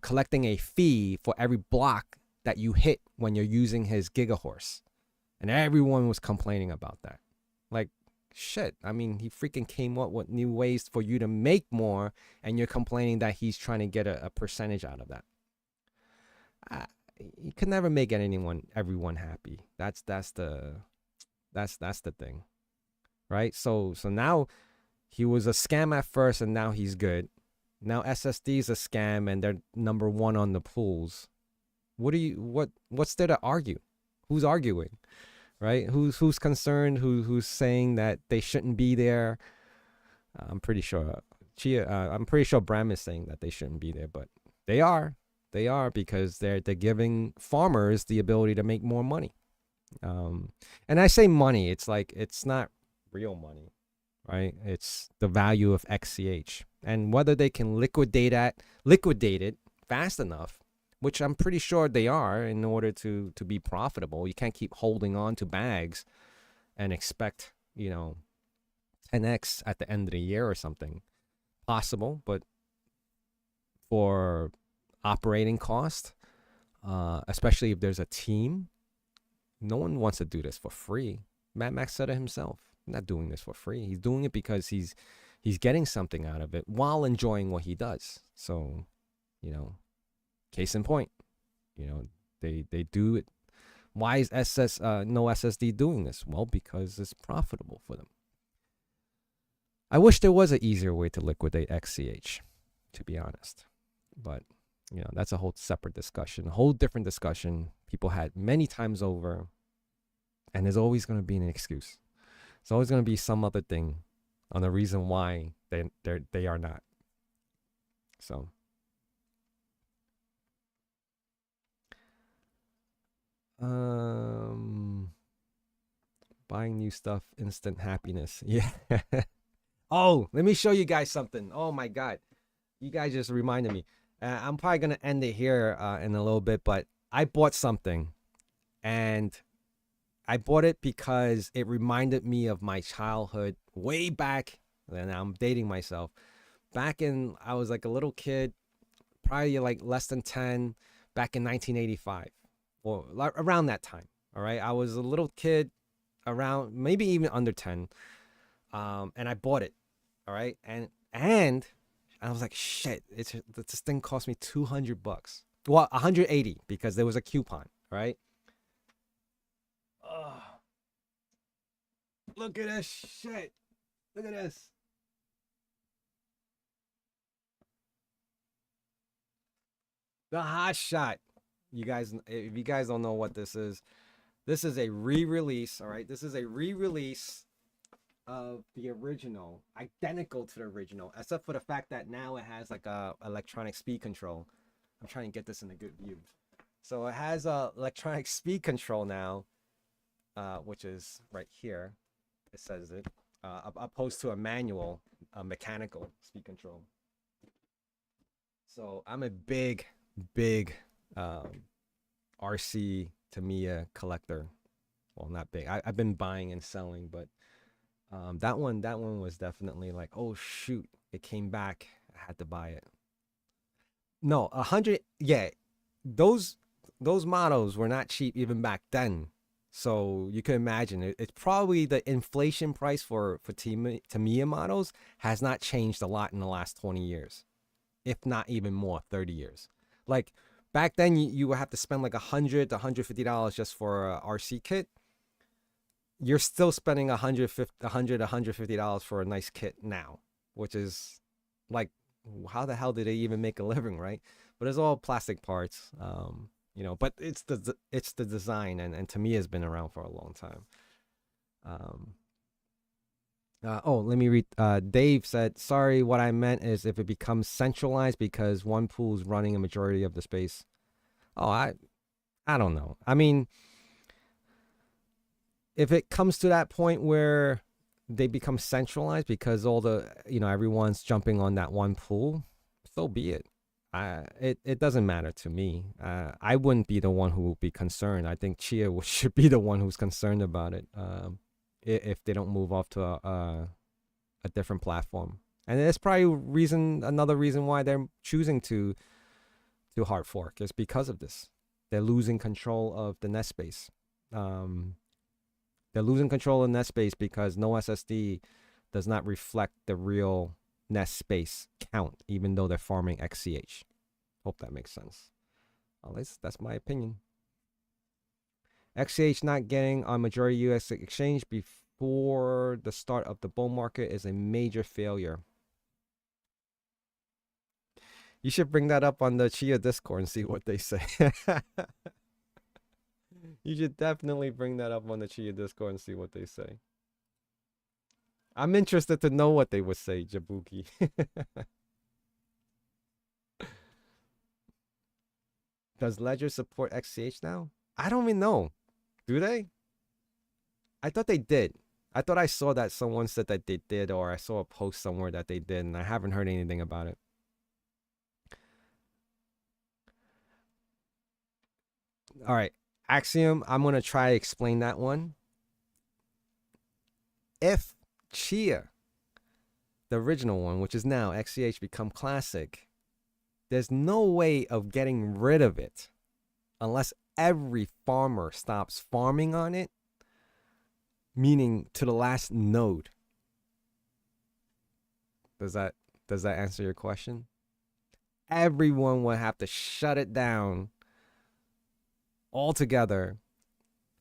collecting a fee for every block that you hit when you're using his Gigahorse. And everyone was complaining about that. Like, shit. I mean, he freaking came up with new ways for you to make more, and you're complaining that he's trying to get a percentage out of that. You could never make everyone happy. That's the thing, right? So now he was a scam at first, and now he's good. Now SSD is a scam, and they're number one on the pools. What's there to argue? Who's arguing, right? Who's concerned? Who's saying that they shouldn't be there? I'm pretty sure Chia. I'm pretty sure Bram is saying that they shouldn't be there, but they are. They are, because they're giving farmers the ability to make more money. And I say money, it's like, it's not real money, right? It's the value of XCH, and whether they can liquidate it fast enough, which I'm pretty sure they are, in order to be profitable. You can't keep holding on to bags and expect 10x at the end of the year or something. Possible, but for operating cost, especially if there's a team, no one wants to do this for free. Mad Max said it himself. I'm not doing this for free. He's doing it because he's getting something out of it while enjoying what he does. So, case in point, they do it. Why is no SSD doing this? Well, because it's profitable for them. I wish there was an easier way to liquidate XCH, to be honest. But, that's a whole separate discussion, a whole different discussion people had many times over. And there's always going to be an excuse. There's always going to be some other thing on the reason why they are not. So, buying new stuff, instant happiness. Yeah. Oh, let me show you guys something. Oh my God. You guys just reminded me. I'm probably going to end it here in a little bit, but I bought something, and I bought it because it reminded me of my childhood way back. And I'm dating myself. Back in, I was like a little kid, probably like less than 10, back in 1985, or around that time. All right. I was a little kid, around maybe even under 10. And I bought it. All right. And I was like, shit, this thing cost me $200. Well, 180, because there was a coupon. Right. Look at this shit. Look at this. The hot shot. You guys, if you guys don't know what this is a re-release. All right. This is a re-release of the original, identical to the original, except for the fact that now it has like a electronic speed control. I'm trying to get this in a good view. So it has a electronic speed control now, which is right here. It says it, opposed to a manual a mechanical speed control. So I'm a big um, RC Tamiya collector. Well, not big. I've been buying and selling, but that one was definitely like, oh shoot, it came back. I had to buy it. No, 100. Yeah, those those models were not cheap even back then. So you can imagine it's probably the inflation price for Tamiya models has not changed a lot in the last 20 years, if not even more, 30 years. Like back then, you would have to spend like $100 to $150 just for a RC kit. You're still spending $150 for a nice kit now, which is like, how the hell did they even make a living, right? But it's all plastic parts, But it's the design, and to me, has been around for a long time. Um, let me read. Dave said, "Sorry, what I meant is if it becomes centralized because one pool is running a majority of the space." Oh, I don't know. I mean, if it comes to that point where they become centralized because all everyone's jumping on that one pool, so be it. It doesn't matter to me. I wouldn't be the one who will be concerned. I think Chia should be the one who's concerned about it. If they don't move off to a different platform, and it's probably another reason why they're choosing to hard fork is because of this. They're losing control of the net space. Um, they're losing control of net space because no SSD does not reflect the real net space count, even though they're farming XCH. Hope that makes sense. At least that's my opinion. XCH not getting on majority US exchange before the start of the bull market is a major failure. You should bring that up on the Chia Discord and see what they say. You should definitely bring that up on the Chia Discord and see what they say. I'm interested to know what they would say, Jabuki. Does Ledger support XCH now? I don't even know. Do they? I thought they did. I thought I saw that someone said that they did, or I saw a post somewhere that they did, and I haven't heard anything about it. All right. Axiom, I'm going to try to explain that one. If Chia, the original one, which is now XCH, become classic, there's no way of getting rid of it unless every farmer stops farming on it, meaning to the last node. Does that answer your question? Everyone will have to shut it down altogether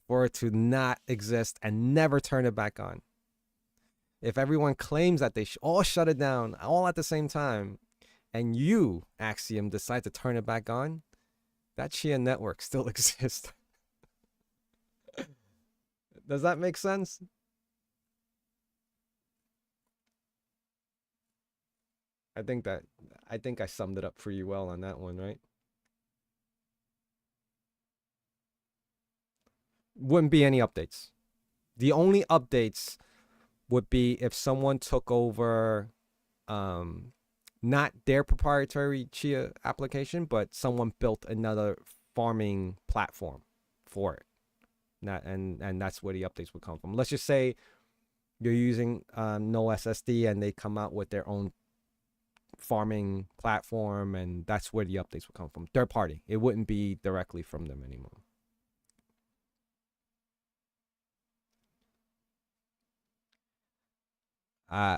for it to not exist and never turn it back on. If everyone claims that they all shut it down all at the same time, and you, Axiom, decide to turn it back on, that Chia network still exists. Does that make sense? I think I summed it up pretty well on that one, right? Wouldn't be any updates. The only updates would be if someone took over not their proprietary Chia application, but someone built another farming platform for it. And that's where the updates would come from. Let's just say you're using No SSD and they come out with their own farming platform, and that's where the updates would come from. Third party. It wouldn't be directly from them anymore. Uh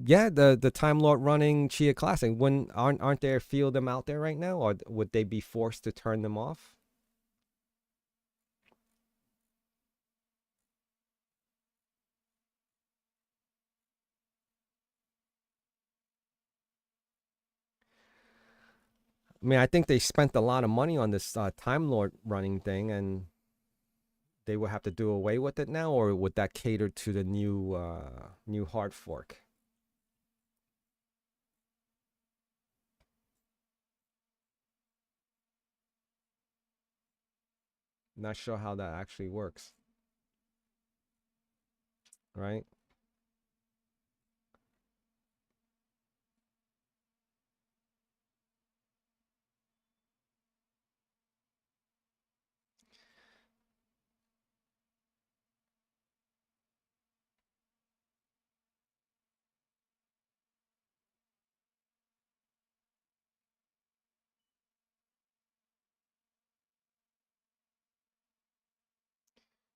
yeah, the Time Lord running Chia Classic. When aren't there a few of them out there right now, or would they be forced to turn them off? I mean, I think they spent a lot of money on this Time Lord running thing, and they would have to do away with it now, or would that cater to the new hard fork? Not sure how that actually works, right?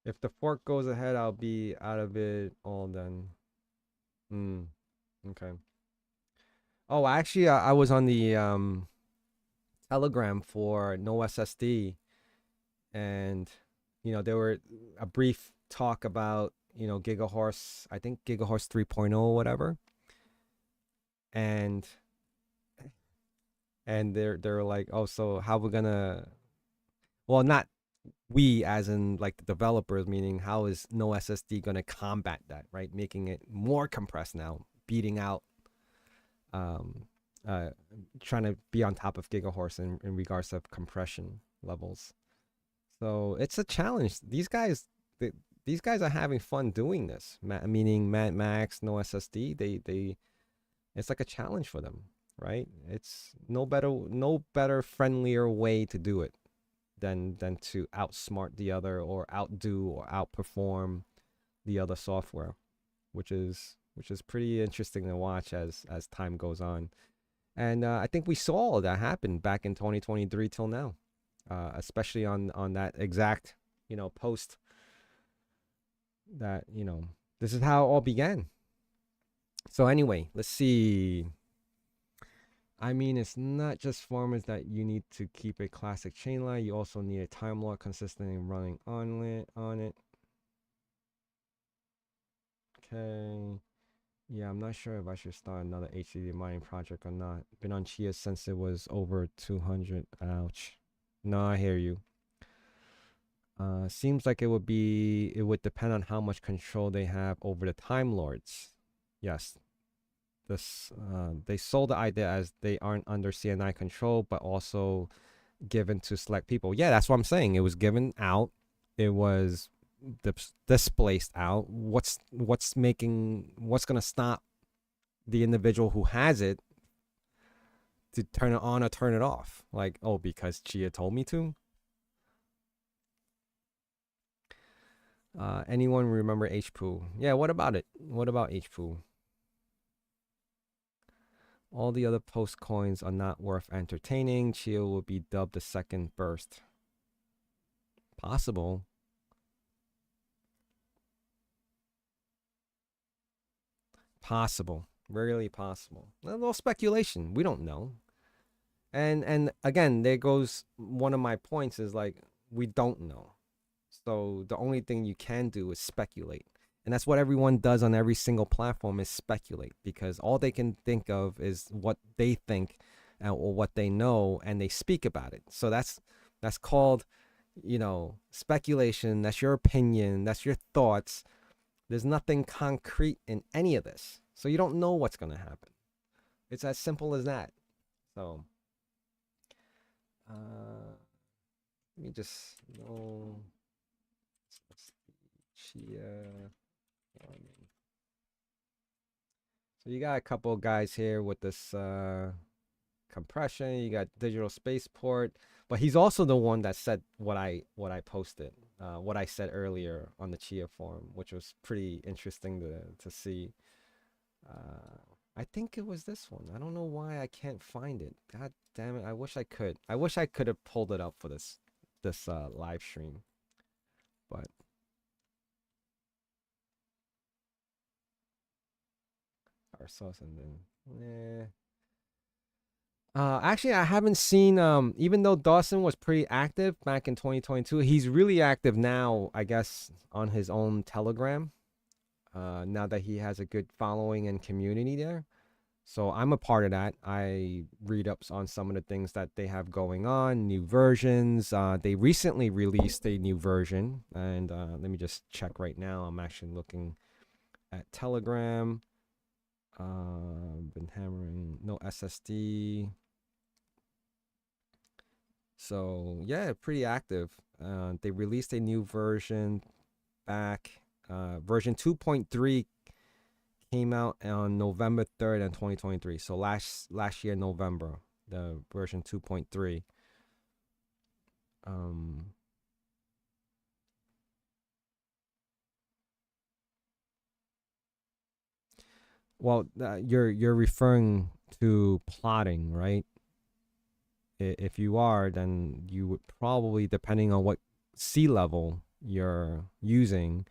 If the fork goes ahead, I'll be out of it all then. Hmm. Okay. Oh, actually, I was on the Telegram for No SSD, and there were a brief talk about Gigahorse, I think Gigahorse 3.0 or whatever, and they're like, oh, so how we're gonna, well, not we as in like the developers, meaning how is no SSD gonna combat that, right? Making it more compressed now, beating out, um, uh, trying to be on top of Gigahorse in regards of compression levels. So it's a challenge. These guys are having fun doing this. Meaning Max, no SSD. They it's like a challenge for them, right? It's no better, friendlier way to do it than to outsmart the other or outdo or outperform the other software, which is pretty interesting to watch as time goes on. And I think we saw all that happen back in 2023 till now, especially on that exact post that this is how it all began. So anyway, let's see. I mean, it's not just farmers that you need to keep a classic chain line. You also need a time lock consistently running on it. Okay. Yeah, I'm not sure if I should start another HDD mining project or not. Been on Chia since it was over 200. Ouch. No, I hear you. Seems like it would depend on how much control they have over the Time Lords. Yes, they sold the idea as they aren't under CNI control, but also given to select people. Yeah, that's what I'm saying. It was given out. It was displaced out. What's gonna stop the individual who has it to turn it on or turn it off? Like, oh, because Chia told me to. Anyone remember HPoo? Yeah, what about it? What about HPoo? All the other post coins are not worth entertaining. Chia will be dubbed the second burst. Possible. Possible. Really possible. A little speculation. We don't know. And again, there goes one of my points is like we don't know. So the only thing you can do is speculate. And that's what everyone does on every single platform is speculate because all they can think of is what they think or what they know and they speak about it. So that's called, speculation. That's your opinion. That's your thoughts. There's nothing concrete in any of this. So you don't know what's going to happen. It's as simple as that. So, let me just know. Chia. So you got a couple of guys here with this compression. You got digital spaceport, but he's also the one that said what I posted, what I said earlier on the Chia forum, which was pretty interesting to see. I think it was this one. I don't know why I can't find it. God damn it! I wish I could. I wish I could have pulled it up for this live stream, but our sauce and then actually, I haven't seen. Even though Dawson was pretty active back in 2022, he's really active now. I guess on his own Telegram. Now that he has a good following and community there, so I'm a part of that. I read up on some of the things that they have going on, new versions. They recently released a new version, and let me just check right now. I'm actually looking at Telegram. Been hammering no SSD. So yeah, pretty active. They released a new version back. Version 2.3 came out on November 3rd in 2023. So last year November, the version 2.3. Well, you're referring to plotting, right? If you are, then you would probably, depending on what sea level you're using.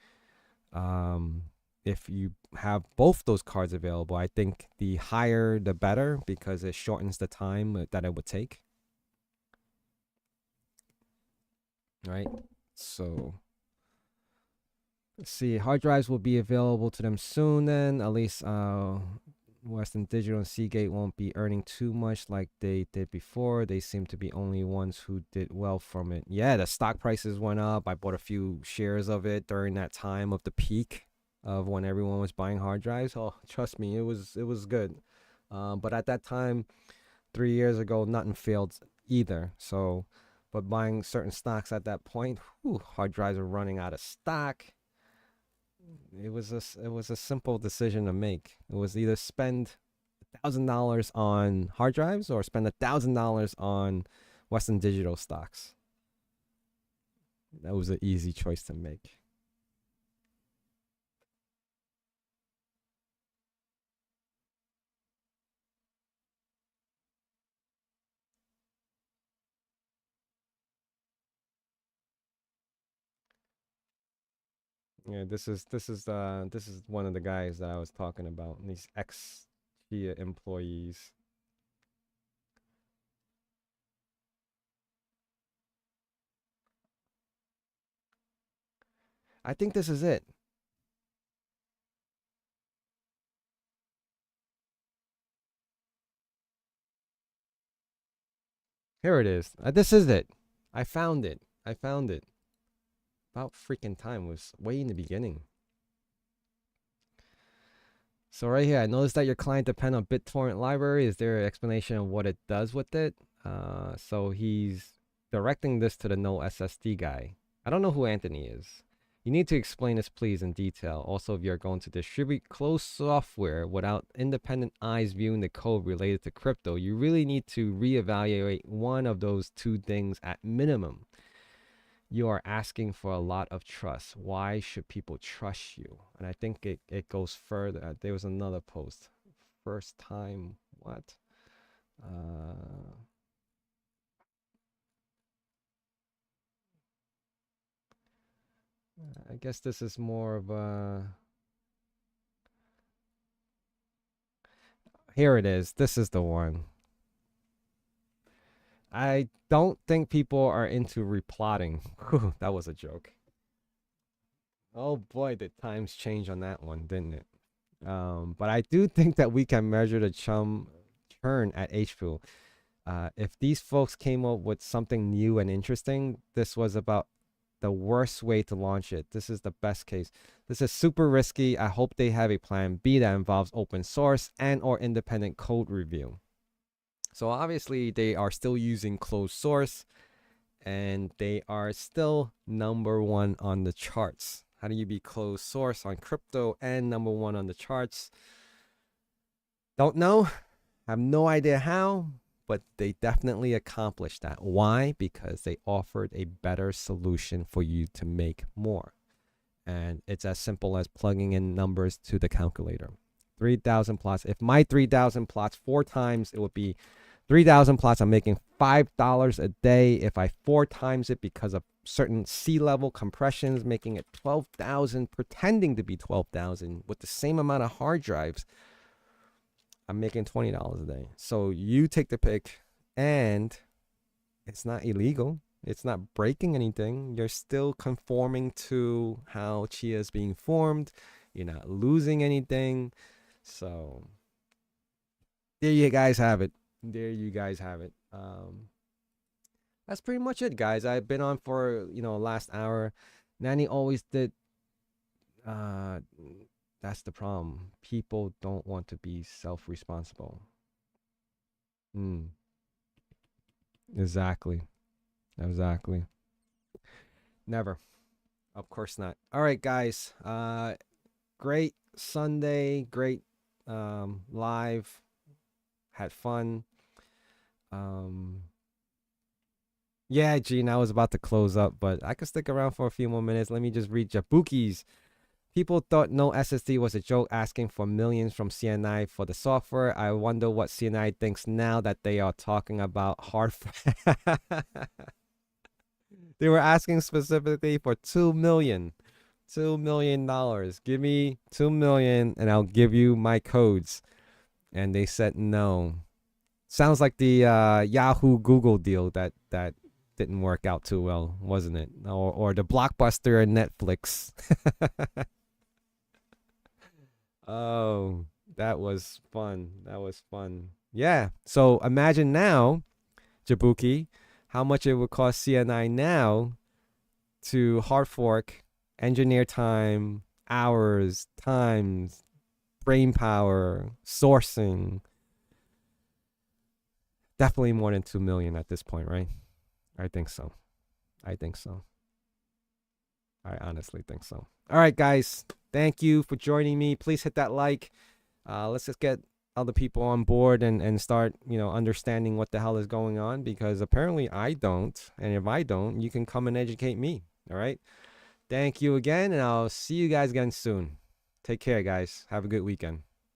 Um, if you have both those cards available, I think the higher the better because it shortens the time that it would take. Right. So let's see. Hard drives will be available to them soon. Then at least Western Digital and Seagate won't be earning too much like they did before. They seem to be only ones who did well from it. Yeah, the stock prices went up. I bought a few shares of it during that time of the peak of when everyone was buying hard drives. Oh, trust me, it was good. But at that time, 3 years ago, nothing failed either. So, but buying certain stocks at that point, whew, hard drives are running out of stock. It was a simple decision to make. It was either spend $1,000 on hard drives or spend $1,000 on Western Digital stocks. That was an easy choice to make. Yeah, this is one of the guys that I was talking about. These ex Chia employees. I think this is it. Here it is. This is it. I found it. I found it. About freaking time. It was way in the beginning. So right here, I noticed that your client depend on BitTorrent library. Is there an explanation of what it does with it? So he's directing this to the No SSD guy. I don't know who Anthony is. You need to explain this, please, in detail. Also, if you're going to distribute closed software without independent eyes viewing the code related to crypto, you really need to reevaluate one of those two things at minimum. You are asking for a lot of trust. Why should people trust you? And I think it goes further. There was another post. First time, what? Uh, I guess this is more of a. Here it is. This is the one. I don't think people are into replotting. Whew, that was a joke. Oh boy, did times change on that one, didn't it? But I do think that we can measure the churn at HPOO. If these folks came up with something new and interesting, this was about the worst way to launch it. This is the best case. This is super risky. I hope they have a plan B that involves open source and or independent code review. So obviously they are still using closed source and they are still number one on the charts. How do you be closed source on crypto and number one on the charts? Don't know. Have no idea how, but they definitely accomplished that. Why? Because they offered a better solution for you to make more. And it's as simple as plugging in numbers to the calculator. 3,000 plots. If my 3,000 plots 4 times, it would be 3,000 plots. I'm making $5 a day. If I 4 times it because of certain sea level compressions, making it 12,000, pretending to be 12,000 with the same amount of hard drives, I'm making $20 a day. So you take the pick, and it's not illegal. It's not breaking anything. You're still conforming to how Chia is being formed. You're not losing anything. So there you guys have it. There you guys have it. That's pretty much it, guys. I've been on for last hour. Nanny always did. Uh, that's the problem. People don't want to be self-responsible. Mm, exactly. Exactly. Never. Of course not. All right, guys. Great Sunday. Great live. Had fun. Um, yeah, Gene, I was about to close up, but I could stick around for a few more minutes. Let me just read Jabuki's. People thought No SSD was a joke, asking for millions from CNI for the software. I wonder what CNI thinks now that they are talking about hardware. They were asking specifically for $2 million. Give me 2 million and I'll give you my codes. And they said no. Sounds like the Yahoo Google deal that didn't work out too well, wasn't it? Or the Blockbuster and Netflix. Oh, that was fun. That was fun. Yeah. So imagine now, Jabuki, how much it would cost CNI now to hard fork, engineer time, hours, times, brain power, sourcing. Definitely more than 2 million at this point, right? I think so. I think so. I honestly think so. All right, guys. Thank you for joining me. Please hit that like. Let's just get other people on board and start, understanding what the hell is going on, because apparently I don't. And if I don't, you can come and educate me. All right. Thank you again, and I'll see you guys again soon. Take care, guys. Have a good weekend.